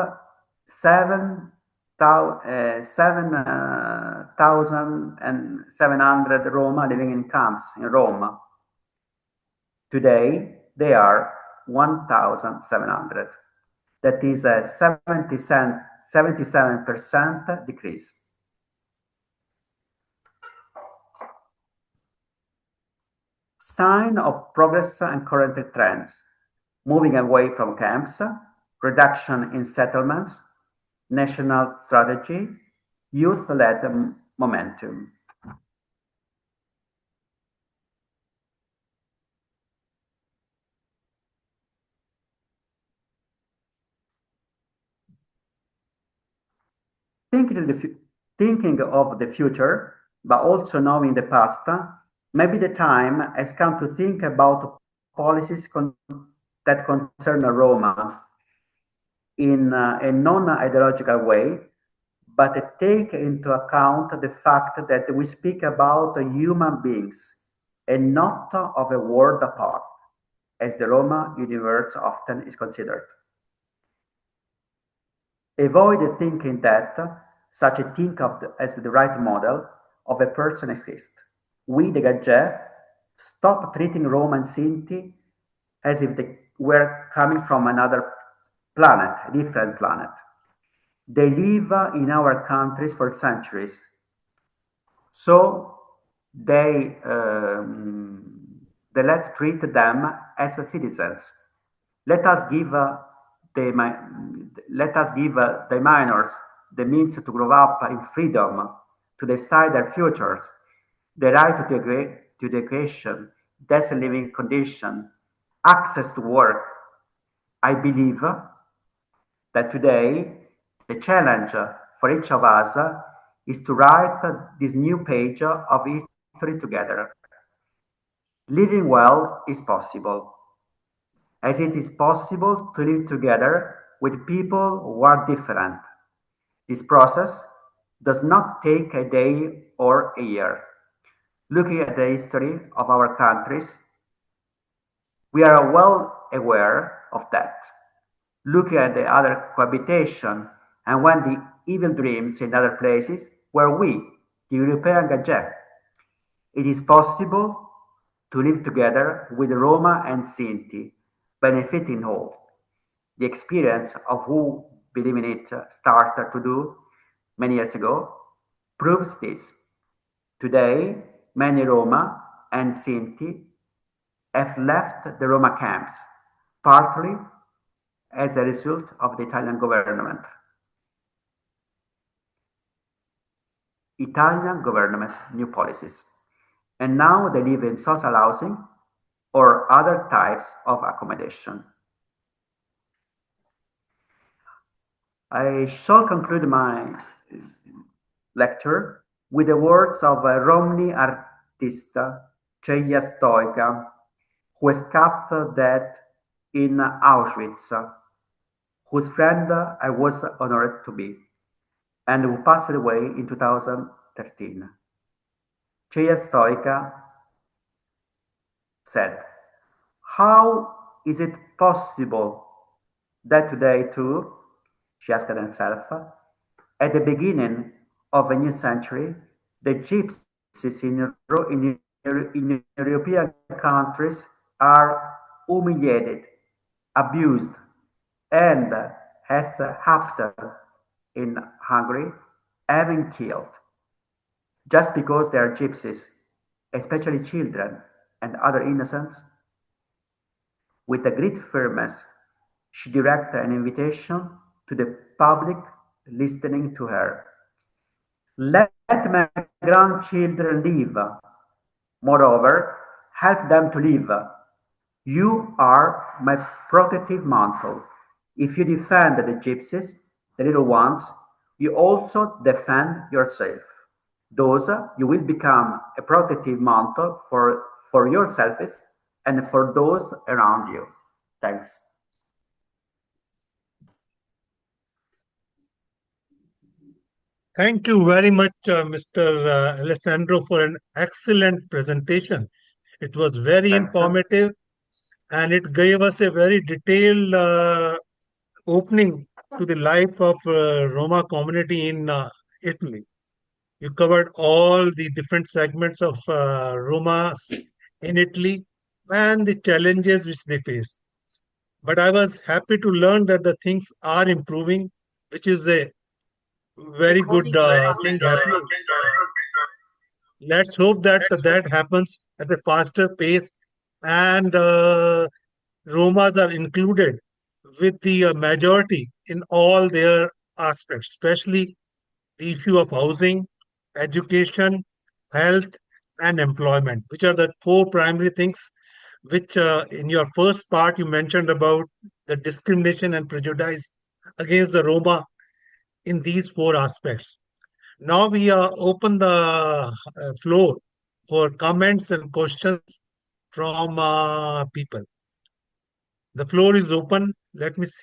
7,700 Roma living in camps in Rome. Today, they are 1,700. That is a 77% decrease. Sign of progress and current trends: moving away from camps, reduction in settlements, national strategy, youth-led momentum. Thinking of the future, but also knowing the past, maybe the time has come to think about policies that concern Roma in a non-ideological way, but take into account the fact that we speak about human beings and not of a world apart, as the Roma universe often is considered. Avoid thinking that such a thing as the right model of a person exists. We, the Gagè, stop treating Roma and Sinti as if they were coming from another planet, a different planet. They live in our countries for centuries. So they let's treat them as citizens. Let us give the minors the means to grow up in freedom, to decide their futures, the right to education, decent living condition, access to work. I believe that today the challenge for each of us is to write this new page of history together. Living well is possible, as it is possible to live together with people who are different. This process does not take a day or a year. Looking at the history of our countries, we are well aware of that. Looking at the other cohabitation and when the evil dreams in other places where we, the European Gagè, it is possible to live together with Roma and Sinti, benefiting all. The experience of who believe in it started to do many years ago proves this. Today, many Roma and Sinti have left the Roma camps, partly as a result of the Italian government. New policies. And now they live in social housing or other types of accommodation. I shall conclude my lecture with the words of a Romani artist, Celia Stoica, who escaped death in Auschwitz, whose friend I was honored to be, and who passed away in 2013. Celia Stoica said, "How is it possible that today too," she asked herself, "at the beginning of a new century, the gypsies in European countries are humiliated, abused, and, as happened in Hungary, having killed, just because they are gypsies, especially children and other innocents?" With a great firmness, she directed an invitation to the public listening to her. "Let my grandchildren live. Moreover, help them to live. You are my protective mantle. If you defend the gypsies, the little ones, you also defend yourself. Thus, you will become a protective mantle for yourselves and for those around you." Thanks. Thank you very much, Mr. Alessandro, for an excellent presentation. It was very Thanks. informative and it gave us a very detailed opening to the life of Roma community in Italy. You covered all the different segments of Romas in Italy and the challenges which they face. But I was happy to learn that the things are improving, which is a very good thing happening. Let's hope that that happens at a faster pace and Romas are included with the majority in all their aspects, especially the issue of housing, education, health, and employment, which are the four primary things which in your first part you mentioned about the discrimination and prejudice against the Roma in these four aspects. Now we open the floor for comments and questions from people. The floor is open. Let me see.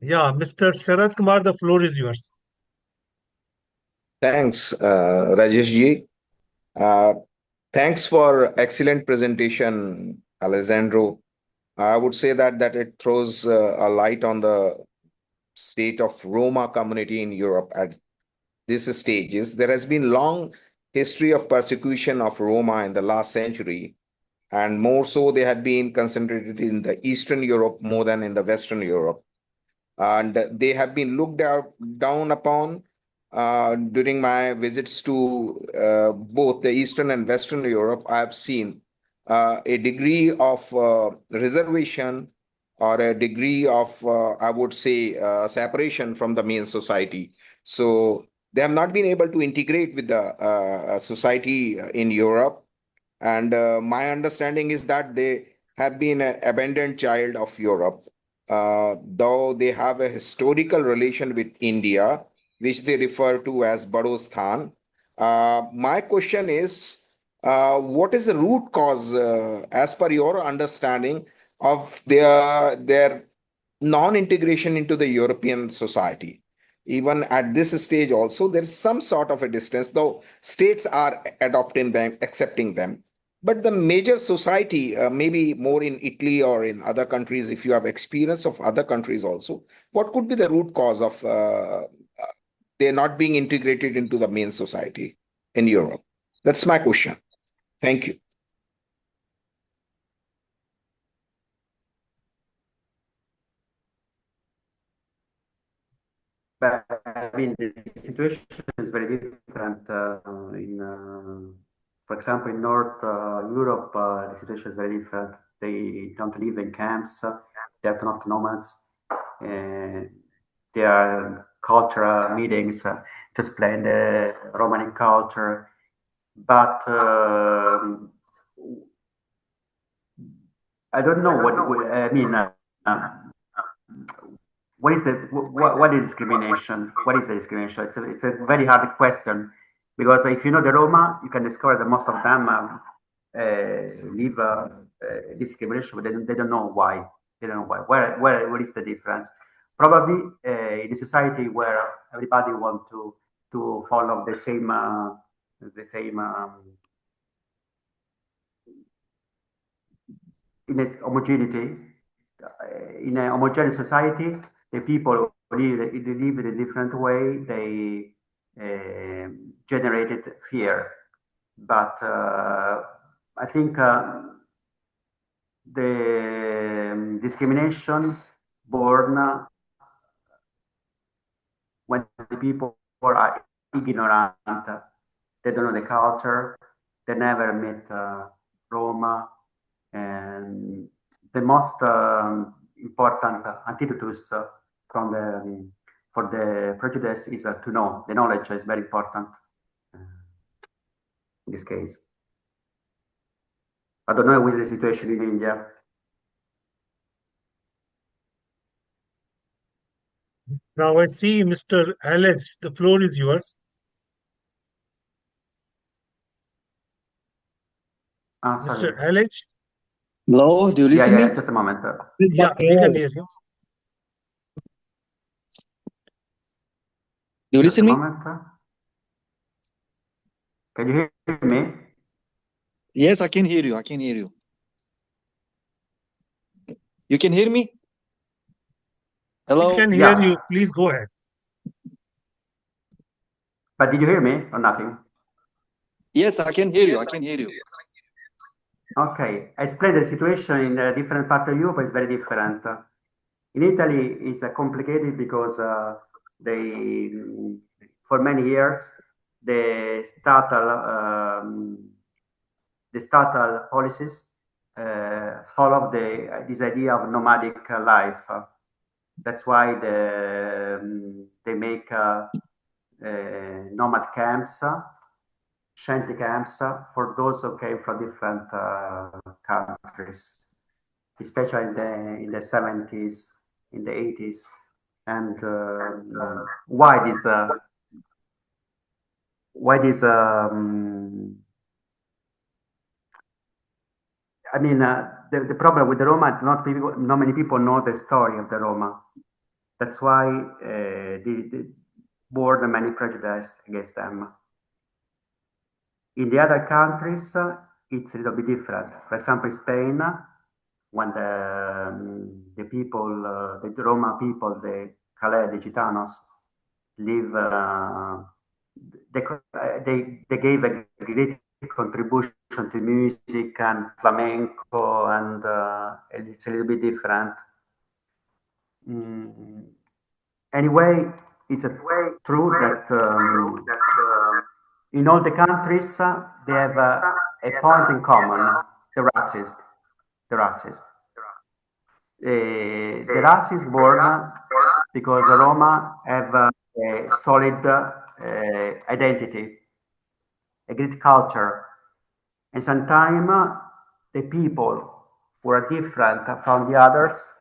Yeah, Mr. Sharad Kumar, the floor is yours. Thanks, Rajesh ji. Uh, Thanks for excellent presentation, Alessandro. I would say that it throws a light on the state of Roma community in Europe at this stages. There has been long history of persecution of Roma in the last century, and more so they have been concentrated in the Eastern Europe more than in the Western Europe. And they have been down upon during my visits to both the Eastern and Western Europe. I have seen a degree of reservation or a degree of, I would say, separation from the main society. So they have not been able to integrate with the society in Europe. And my understanding is that they have been an abandoned child of Europe, though they have a historical relation with India, which they refer to as Badostan. My question is, what is the root cause, as per your understanding, of their non-integration into the European society? Even at this stage, also there is some sort of a distance, though states are adopting them, accepting them. But the major society, maybe more in Italy or in other countries, if you have experience of other countries also, what could be the root cause of they not being integrated into the main society in Europe? That's my question. Thank you. But I mean, the situation is very different for example, in North Europe, the situation is very different. They don't live in camps. They are not nomads. There are cultural meetings to explain the Romani culture. But I don't know what I mean. What is discrimination? What is the discrimination? It's a very hard question, because if you know the Roma, you can discover that most of them live discrimination, but they don't know why. They don't know why. Where is the difference? Probably in a society where everybody wants to follow the same in a homogeneity. In a homogeneous society, the people live in a different way. They generated fear, but I think the discrimination born when the people are ignorant, they don't know the culture, they never met Roma, and the most important antidote for the prejudice is to know. The knowledge is very important in this case. I don't know what is the situation in India. Now I see Mr. Alex, the floor is yours. Sorry. Mr. Alex? Hello, do you listen me? Just a moment. Yeah, we can hear you. Do you Just a listen me? moment. Can you hear me? Yes, I can hear you. I can hear you. You can hear me? We Hello. can hear Yeah. you. Please go ahead. But did you hear me or nothing? Yes, I can hear you. I can hear you. Okay. I explained the situation in a different part of Europe is very different. In Italy, it's complicated because they, for many years, the estatal policies follow this idea of nomadic life. That's why they make nomad camps, shanty camps for those who came from different countries, especially in the 70s, in the 80s. And why this I mean, the problem with the Roma, not many people know the story of the Roma. That's why they born many prejudice against them. In the other countries, it's a little bit different. For example, Spain, when the people, the Roma people, the Calais, the Gitanos, live, they gave a great contribution to music and flamenco, and it's a little bit different. Anyway, it's true that in all the countries they have a point in common: the racism. The racism. The racism born because Roma have a solid identity, a great culture, and sometimes the people who are different from the others,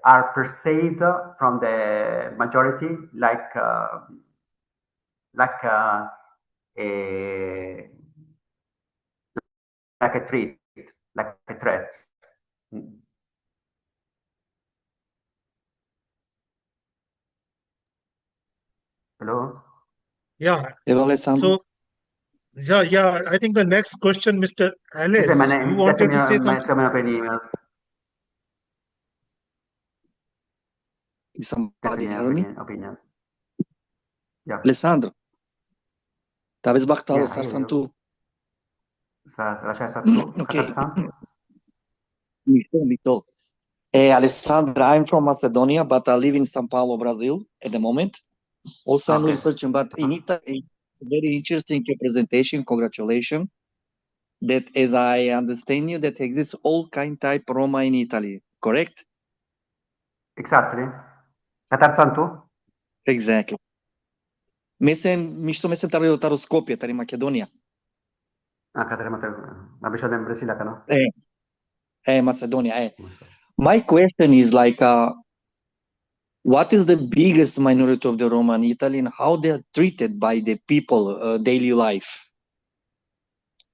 are perceived from the majority like a threat. Hello? Yeah. Hello, Alessandro. So, yeah. I think the next question, Mr. Questa è Alice, you wanted to say something? per email. Is Questa somebody è hear me? opinion. Yeah. Alessandro. Talvez Yeah, Bartalo I hear Sarsan you. tu. Okay. Mito. Alessandro, I'm from Macedonia, but I live in São Paulo, Brazil at the moment. Also, I'm Okay. researching, but in Italy, very interesting your presentation. Congratulations. That, as I understand you, that exists all kind type Roma in Italy, correct? Exactly. Katarsan tu? Exactly. Мишто месем таро Скопје, тари Македонија. Abisha in Brazil, no? Macedonia. My question is like, what is the biggest minority of the Roma in Italy and how they are treated by the people daily life?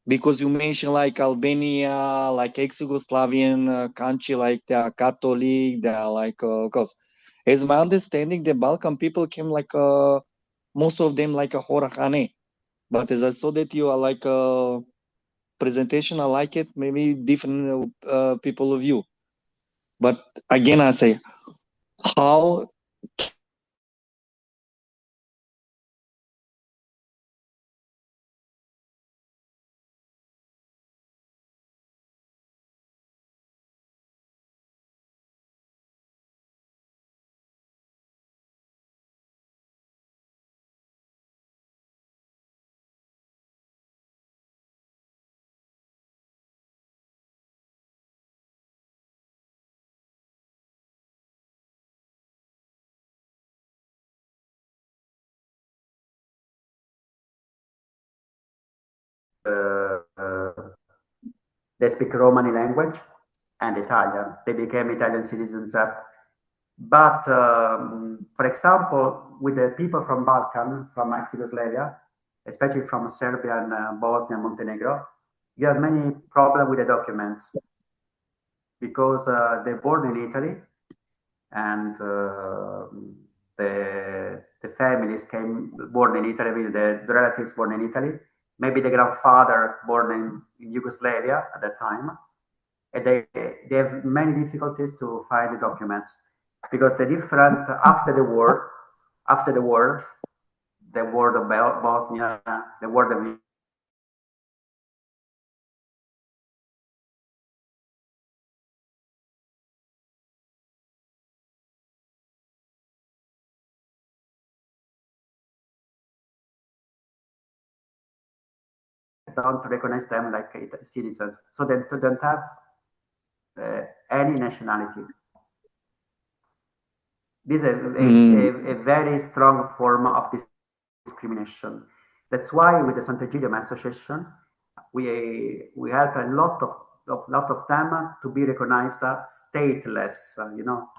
Because you mentioned like Albania, like ex-Yugoslavian country, like they are Catholic, they are like, cause as my understanding, the Balkan people came like, most of them like a Horahane. But as I saw that you are like a presentation, I like it, maybe different people of you. But again, I say, how they speak Romani language and Italian. They became Italian citizens. But for example, with the people from Balkan, from ex-Yugoslavia, especially from Serbia and Bosnia and Montenegro, you have many problems with the documents because they're born in Italy and the families born in Italy, the relatives born in Italy, maybe the grandfather born in Yugoslavia at that time, and they have many difficulties to find the documents because the different after the war, the war of Bosnia, the war of don't recognize them like citizens, so they don't have any nationality. This is a very strong form of discrimination. That's why with the Sant'Egidio Association, we help a lot of them to be recognized stateless, you know,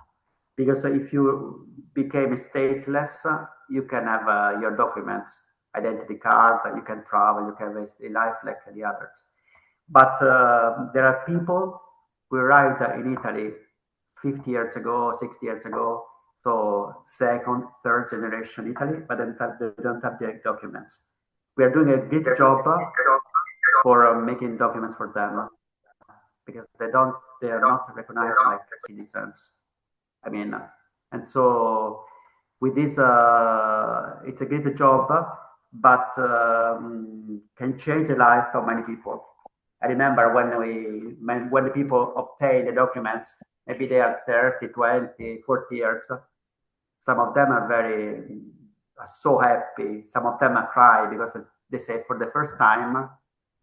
because if you became stateless, you can have your documents, identity card, you can travel, you can have a life like the others. But there are people who arrived in Italy 50 years ago, 60 years ago, so second, third generation Italy, but they don't have the documents. We are doing a great job for making documents for them because they are not recognized like citizens. I mean, and so with this, it's a great job, but can change the life of many people. I remember when the people obtain the documents, maybe they are 30, 20, 40 years. Some of them are so happy. Some of them cry because they say, for the first time,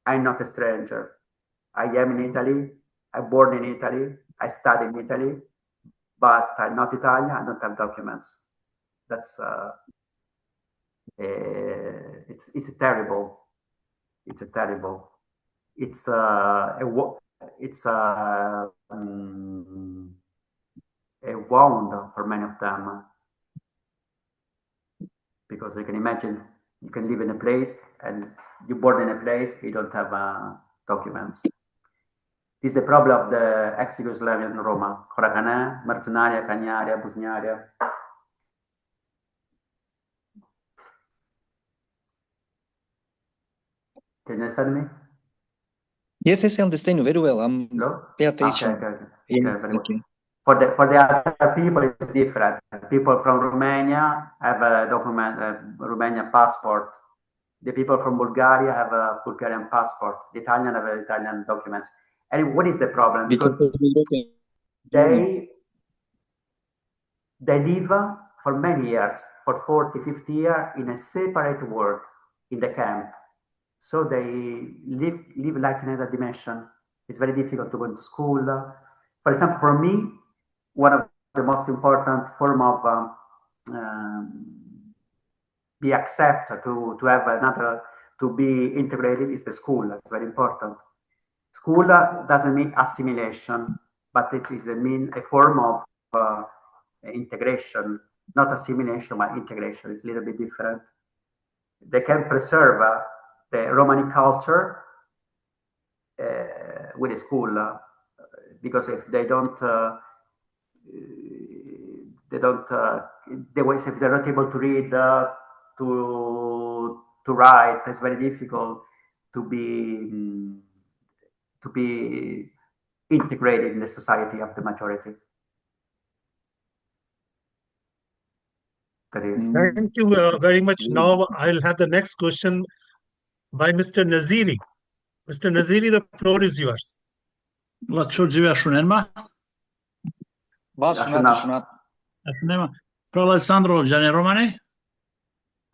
I'm not a stranger. I am in Italy. I'm born in Italy. I study in Italy, but I'm not Italian. I don't have documents. That's it's terrible. It's terrible. It's a wound for many of them, because you can imagine you can live in a place and you're born in a place, you don't have documents. This is the problem of the ex-Yugoslavian Roma, Khoracanã, Mercenaria, Cagnaria, Busniaria. Can you understand me? Yes, I understand you very well. I'm paying attention. Okay, Yeah, very well. okay. For the other people, it's different. People from Romania have a Romanian passport. The people from Bulgaria have a Bulgarian passport. The Italian have Italian documents. And what is the problem? Because they live for many years, for 40, 50 years, in a separate world, in the camp. So they live like in another dimension. It's very difficult to go to school. For example, for me, one of the most important form of be accepted to have another, to be integrated is the school. It's very important. School doesn't mean assimilation, but it is a form of integration, not assimilation, but integration. It's a little bit different. They can preserve the Romani culture with a school, because if they don't, if they're not able to read, to write, it's very difficult to be integrated in the society of the majority. That is. Thank you very much. Now I'll have the next question by Mr. Naziri. Mr. Naziri, the floor is yours. Pro Alessandro Luciani Romane?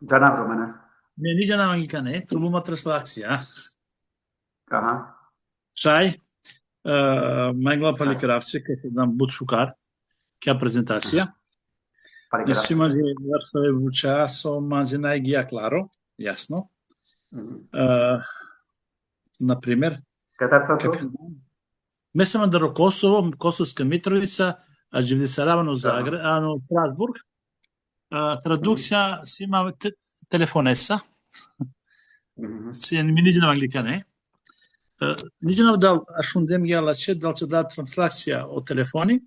Gianna Romanes. Ne nici-n-am anglicane, trebuie mă trăslacția. Aha. Sai, mai gleda palikravce, kad se dam bud šukar, kja prezentacija. Ne si mađe vrstave vuča, so mađe najgija klaro, jasno. Например, Месам да Kosovo, Kosovska Mitrovica, a živde se ravno u Strasburg. Tradukcija si ima telefonesa. Si mi niđe anglikane. Niđe dal așundem ea la ce, dal ce da translația o telefoni,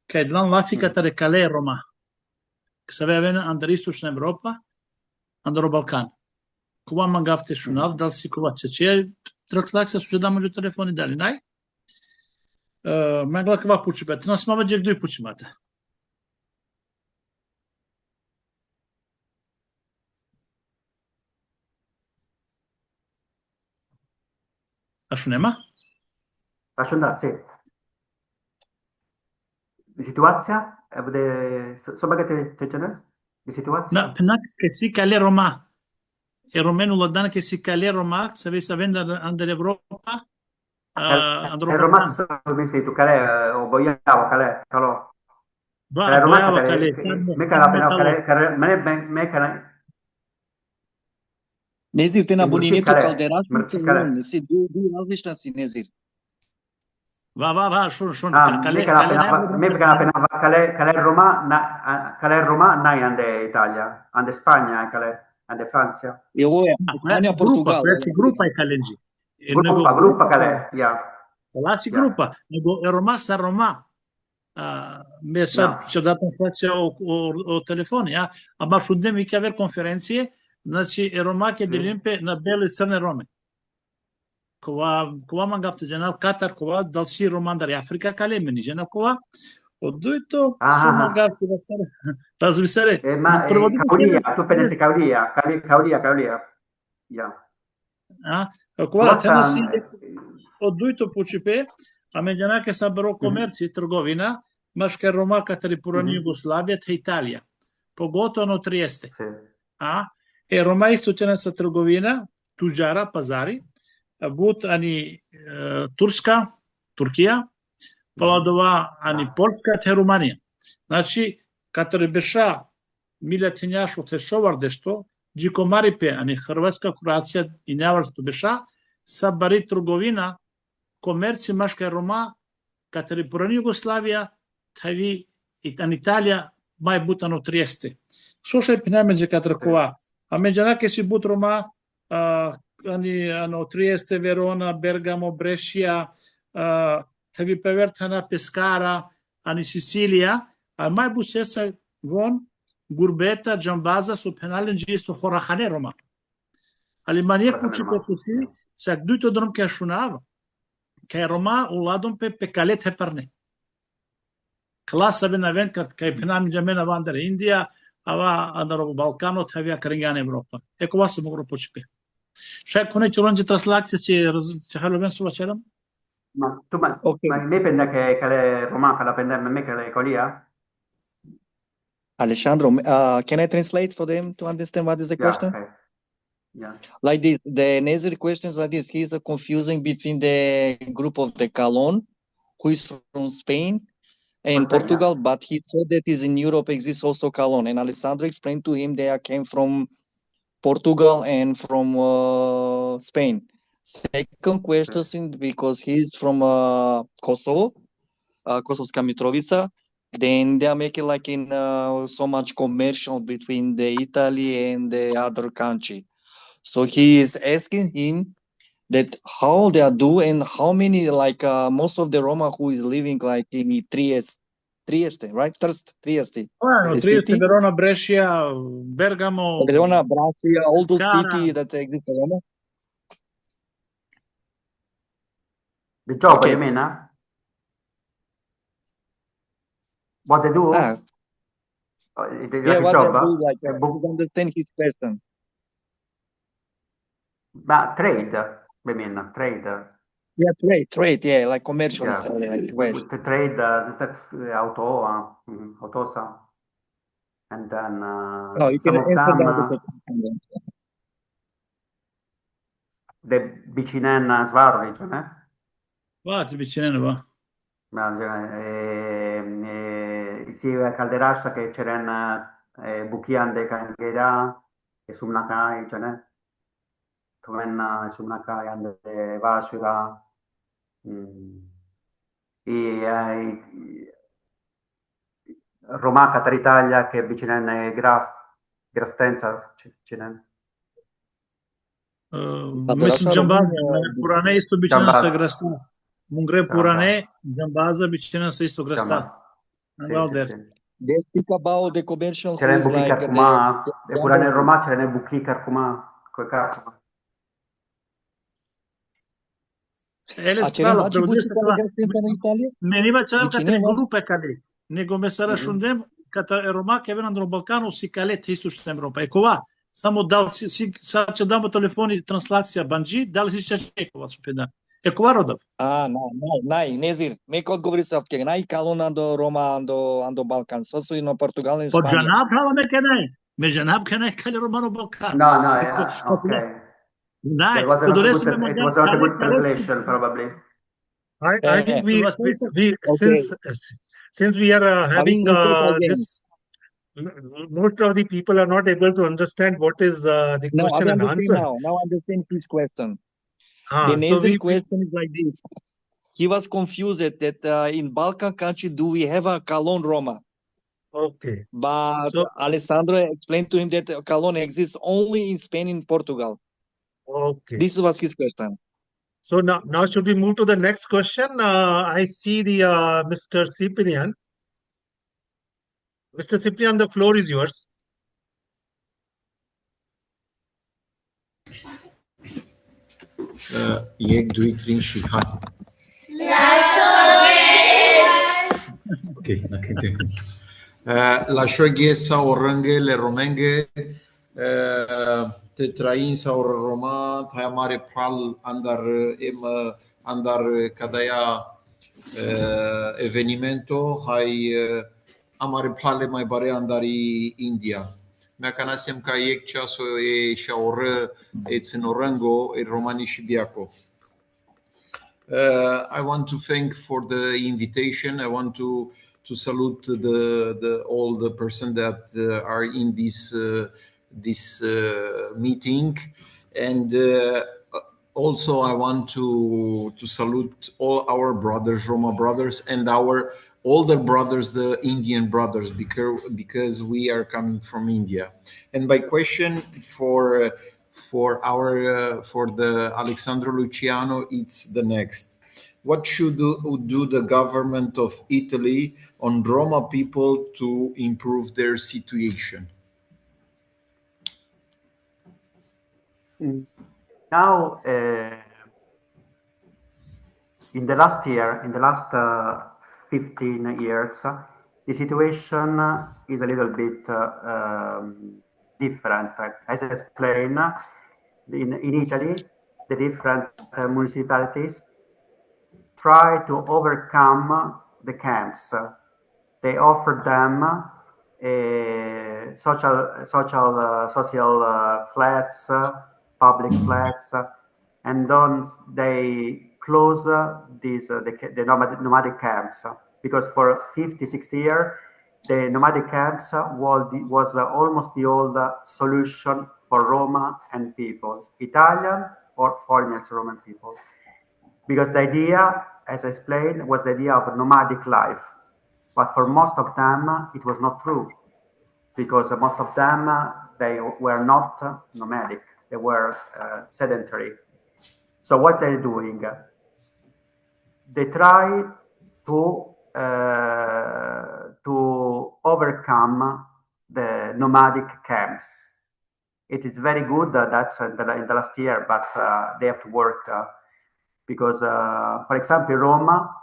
ca e dlan lafika tare kale Roma. Să avea andar istočna Evropa, andar Balkan. Кога мангавте шунав, дал си кога че е translația su da među telefoni, da li naj? Megla kva pučibet. Nas mama džek duj pučimata. Așa nema? Lascio andare, sì. Di situația? Soba că te cenezi? Di situația? Na, penak că si cale Roma. E romenul lădan că si cale Roma, să vei să vende în Europa. È romato solo tu, calè, o boiavo, calè, calò. Va, boiava cale, me calè, me calè. Nezir, te na buninetu calè, calderaș, mărci calè. si du različita si Nezir. Va, šun, Me calè, calè Roma, nai ande Italia, ande Spagna, calè, ande Francia. Eu, Spania, Portugal. Questa grupa e calengi. Gruppa calè, yeah. Lasi grupa, nego e Roma sa Roma. Me sad će da transakcija o telefoni, ja? A baš u dnevnik je ver konferencije, znači Romake dilimpe na bele crne Rome. Kova mangafte general Katar, kova dal si Romandar Afrika kalemeni, general kova, odujto, su mangafte da sare. Razmisare. Ma Caulia, tu pensi Caulia, yeah. Kova tenasi odujto pučipe, a međanake sa bro komerci, trgovina, maške Roma kateri puran Jugoslavija te Italija. Pogotovo no Trieste. E Roma istočena sa trgovina, tuđara, pazari, but ani Turkija, Poladova ani Polska te Rumanija. Znači, kateri beša miljatinjašo te šovar dešto, džiko maripe, ani Hrvatska, Kroacija i njavarsto beša, sa bari trgovina, komerci maška Roma, kateri puran Jugoslavija, tavi an Italija, mai butano Trieste. Slušaj pinameđe katrakova, a međanake si but Roma, Trieste, Verona, Bergamo, Brescia, tavi pevertana Pescara, ani Sicilija, a mai but sesa von, Gurbeta, Džambaza, su penalen isto horahane Roma. Ali manijek puči pesusi, sa duito drom ke šunava, ke Roma u ladom pe kalet heparne. Klasa ben avent kaj penam jamena vandere Indija, ava andaro Balkano tavia kringane Evropa. Eko vas mogro počpe. Še kone čuronje translacija će halo ben suva čelam? Ma tu ma me penna che le Roma la penna me che le colia? Alessandro, can I translate for them to understand what is the question? Okay. Yeah. Like this, the Nezir questions like this, he's confusing between the group of the Calon, who is from Spain and Portugal, but he saw that is in Europe exists also Calon. And Alessandro explained to him they came from Portugal and from Spain. Second question, because he's from Kosovo, Kosovska Mitrovica, then they are making like in so much commercial between the Italy and the other country. So he is asking him that how they do and how many, like most of the Roma who is living like in Trieste, right? Trieste. Trieste, Verona, Brescia, Bergamo. Verona, Brescia, all those cities that exist in Roma. The job, you mean, huh? What they do? Yeah, what job, they do, like to understand his question. But trade, I mean, trade. Yeah, trade, yeah, like commercial. Yeah. Like the trade, autosa, and then some of them, the Bicinen Svarovic, What, Bicinen, va? Si Calderascia che c'erano Buchian de Canghera e Sumnakai, ce n'è? Tomen Sumnakai and Vasura Roma Qatar Italia che vicino Grastenza ce n'è? Mislim Džambaza, Purane isto bićena sa Grasta. Mungre Purane, Džambaza bićena sa isto Grasta. They speak about the commercial c'è who's like e Purane Roma c'è ne Buchi Carcuma, coi Carcuma. Eles cerem prava, baci buci preudesta care qua. găsesc în Italia? Meniva c'era Dici cate neva? grupe cale. Nego mesara shundem cata Roma che vengono dal Balcano si cale tisu shtem Europa. E qua samo dal si sa ce damo telefoni translacija banji, dal si ce čekova su peda. E qua rodov. Naj, Nezir, mek odgovori sa vtjer, naj kalon ando Roma, ando Balkan, sosu ino Portugal in Po Spanja. janab prava me kenaj. Me janab kenaj kale Romano Balkan. No, no, yeah, okay. Naj, There wasn't kudolesi a good, me it mandar was not a kale good kale translation, probably. I think we Okay. since we are I will having translate again. this, most of the people are not able to understand what is the No, I question and understand answer. now. Now I understand his question. The So Nezir question is like this. He was confused that in Balkan country, do we have a Kalon Roma? okay. But So Alessandro explained to him that Kalon exists only in Spain and Portugal. okay. This was his question. So now should we move to the next question? I see the Mr. Cyprian. Mr. Cyprian, the floor is yours. یک دوی ترین شیخان Ok, la scioghiessa o rânghe le romenghe te train sau roma thaya mare pral andar kadaya evenimenто hai amare prale mai bare andari India. Mea canasem ca iec ceaso e shaoră e ținorango e romani și biaco. I want to thank for the invitation. I want to salute all the person that are in this meeting, and also I want to salute all our brothers, Roma brothers, and our older brothers, the Indian brothers, because we are coming from India. And my question for the Alessandro Luciano, it's the next. What should do the government of Italy on Roma people to improve their situation? Now, in the last 15 years, the situation is a little bit different. As I explained, in Italy, the different municipalities try to overcome the camps. They offer them social flats, public flats, and then they close the nomadic camps, because for 50-60 years the nomadic camps was almost the old solution for Roma and people, Italian or foreigners Roman people, because the idea, as I explained, was the idea of a nomadic life. But for most of them it was not true, because most of them they were not nomadic, they were sedentary. So what they're doing, they try to overcome the nomadic camps. It is very good that that's in the last year, but they have to work because, for example, Roma,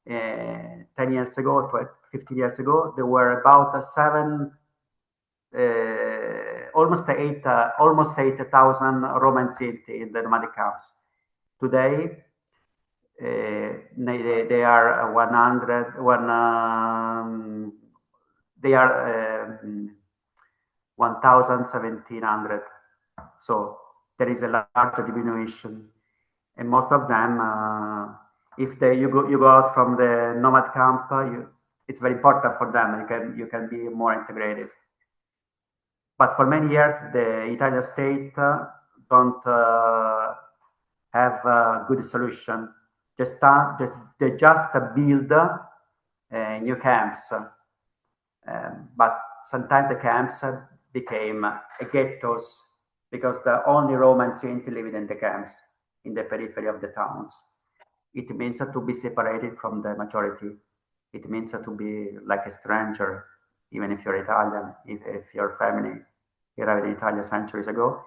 10 years ago, 15 years ago, there were about almost 8,000 Roma and Sinti in the nomadic camps. Today, they are 1,700. So there is a large diminution, and most of them, if you go out from the nomad camp, it's very important for them. You can be more integrated. But for many years, the Italian state don't have a good solution. They just build new camps, but sometimes the camps became ghettos because the only Romans living in the camps in the periphery of the towns. It means to be separated from the majority. It means to be like a stranger, even if you're Italian. If your family arrived in Italy centuries ago,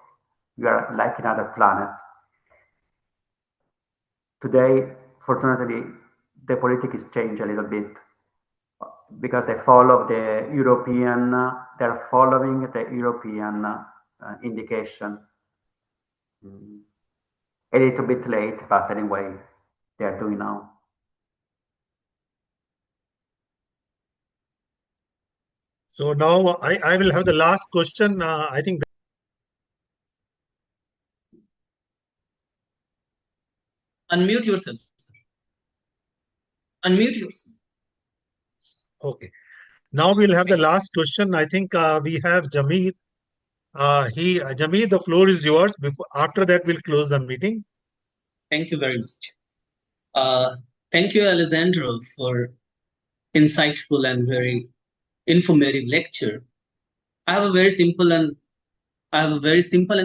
you are like another planet. Today, fortunately, the politics changed a little bit because they follow the European, they're following the European indication. A little bit late, but anyway, they are doing now. So now I will have the last question. I think. Unmute yourself, sir. Unmute yourself. Okay. Now we'll have the last question. I think we have Zameer. Zameer, the floor is yours. After that, we'll close the meeting. Thank you very much. Thank you, Alessandro, for insightful and very informative lecture. I have a very simple and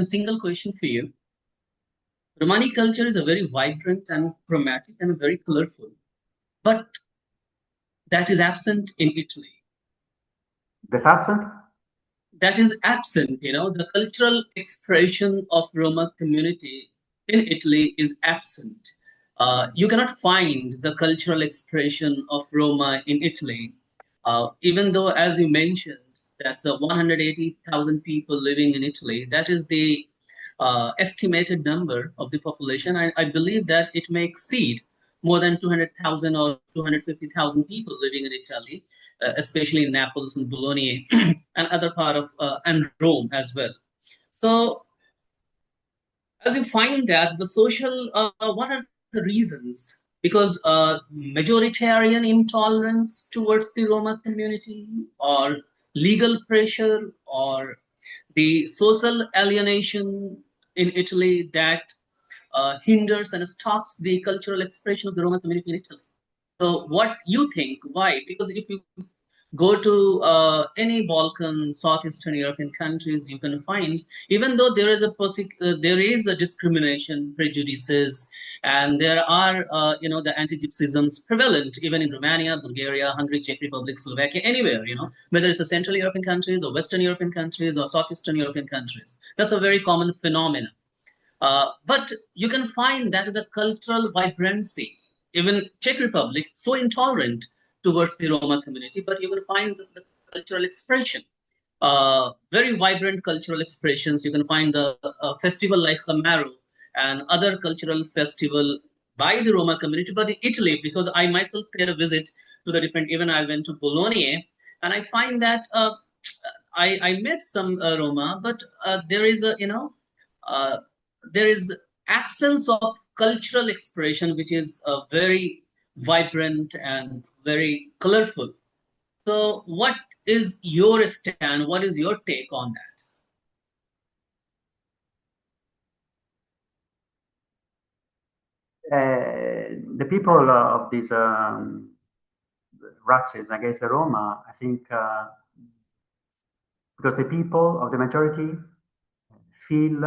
single question for you. Romani culture is a very vibrant and chromatic and very colorful, but that is absent in Italy. That's absent? That is absent, the cultural expression of Roma community in Italy is absent. You cannot find the cultural expression of Roma in Italy, even though, as you mentioned, there's 180,000 people living in Italy. That is the estimated number of the population. I believe that it may exceed more than 200,000 or 250,000 people living in Italy, especially in Naples and Bologna and other part of and Rome as well. So, as you find that the social, what are the reasons? Because majoritarian intolerance towards the Roma community, or legal pressure, or the social alienation in Italy that hinders and stops the cultural expression of the Roma community in Italy. So what you think? Why? Because if you go to any Balkan, Southeastern European countries, you can find, even though there is a discrimination, prejudices, and there are the anti-Gypsyisms prevalent even in Romania, Bulgaria, Hungary, Czech Republic, Slovakia, anywhere, whether it's a Central European countries or Western European countries or Southeastern European countries. That's a very common phenomenon. But you can find that the cultural vibrancy, even Czech Republic, so intolerant towards the Roma community, but you can find this the cultural expression. Very vibrant cultural expressions. You can find the festival like Zameer and other cultural festival by the Roma community. But in Italy, because I myself paid a visit to the different, even I went to Bologna, and I find that I met some Roma, but there is there is absence of cultural expression, which is very vibrant and very colorful. So what is your stand? What is your take on that? The people of these racism against the Roma, I think, because the people of the majority feel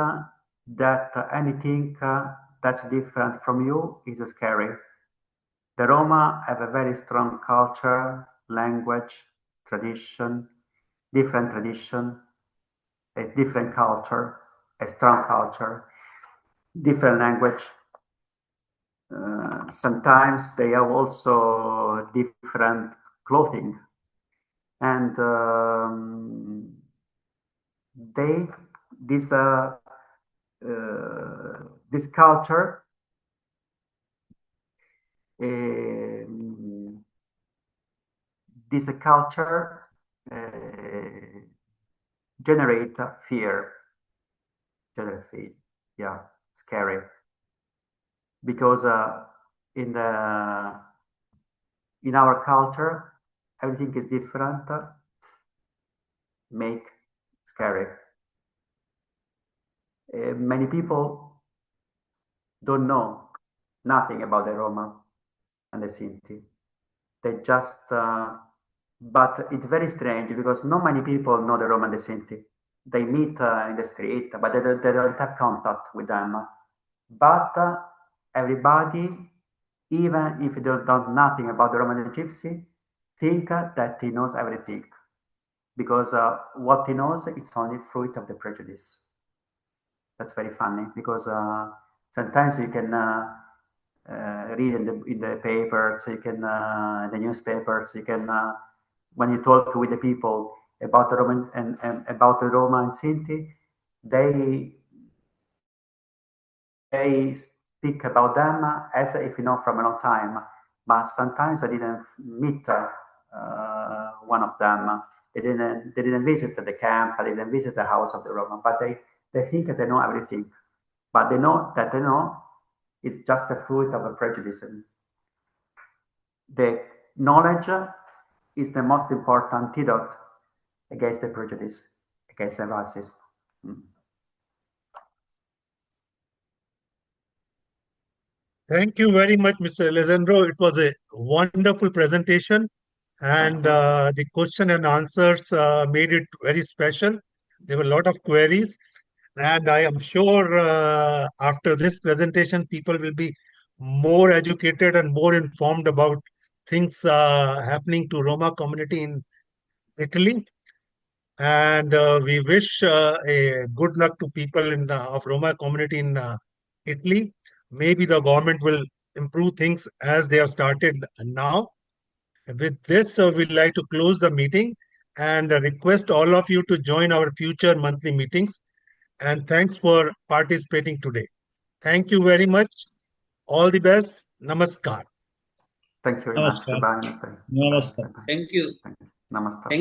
that anything that's different from you is scary. The Roma have a very strong culture, language, tradition, different tradition, a different culture, a strong culture, different language. Sometimes they have also different clothing, and this culture generate fear, yeah, scary, because in our culture everything is different, make scary. Many people don't know nothing about the Roma and the Sinti. They just but it's very strange because not many people know the Roma and the Sinti. They meet in the street, but they don't have contact with them. But everybody, even if they don't know nothing about the Roma and the Gypsy, think that he knows everything, because what he knows it's only fruit of the prejudice. That's very funny, because sometimes you can read in the papers, you can the newspapers, you can when you talk with the people about the Roma and about the Roma and Sinti, they speak about them as if you know from a long time, but sometimes I didn't meet one of them. They didn't visit the camp, they didn't visit the house of the Roma, but they think that they know everything. But they know that they know is just a fruit of a prejudice. The knowledge is the most important antidote against the prejudice, against the racism. Thank you very much, Mr. Alessandro. It was a wonderful presentation, and the question and answers made it very special. There were a lot of queries, and I am sure after this presentation, people will be more educated and more informed about things happening to Roma community in Italy. And we wish a good luck to people of Roma community in Italy. Maybe the government will improve things as they have started now. With this, we'd like to close the meeting and request all of you to join our future monthly meetings. And thanks for participating today. Thank you very much. All the best. Namaskar. Thank you very much. Goodbye. Namaskar. Thank you. Namaste. Thank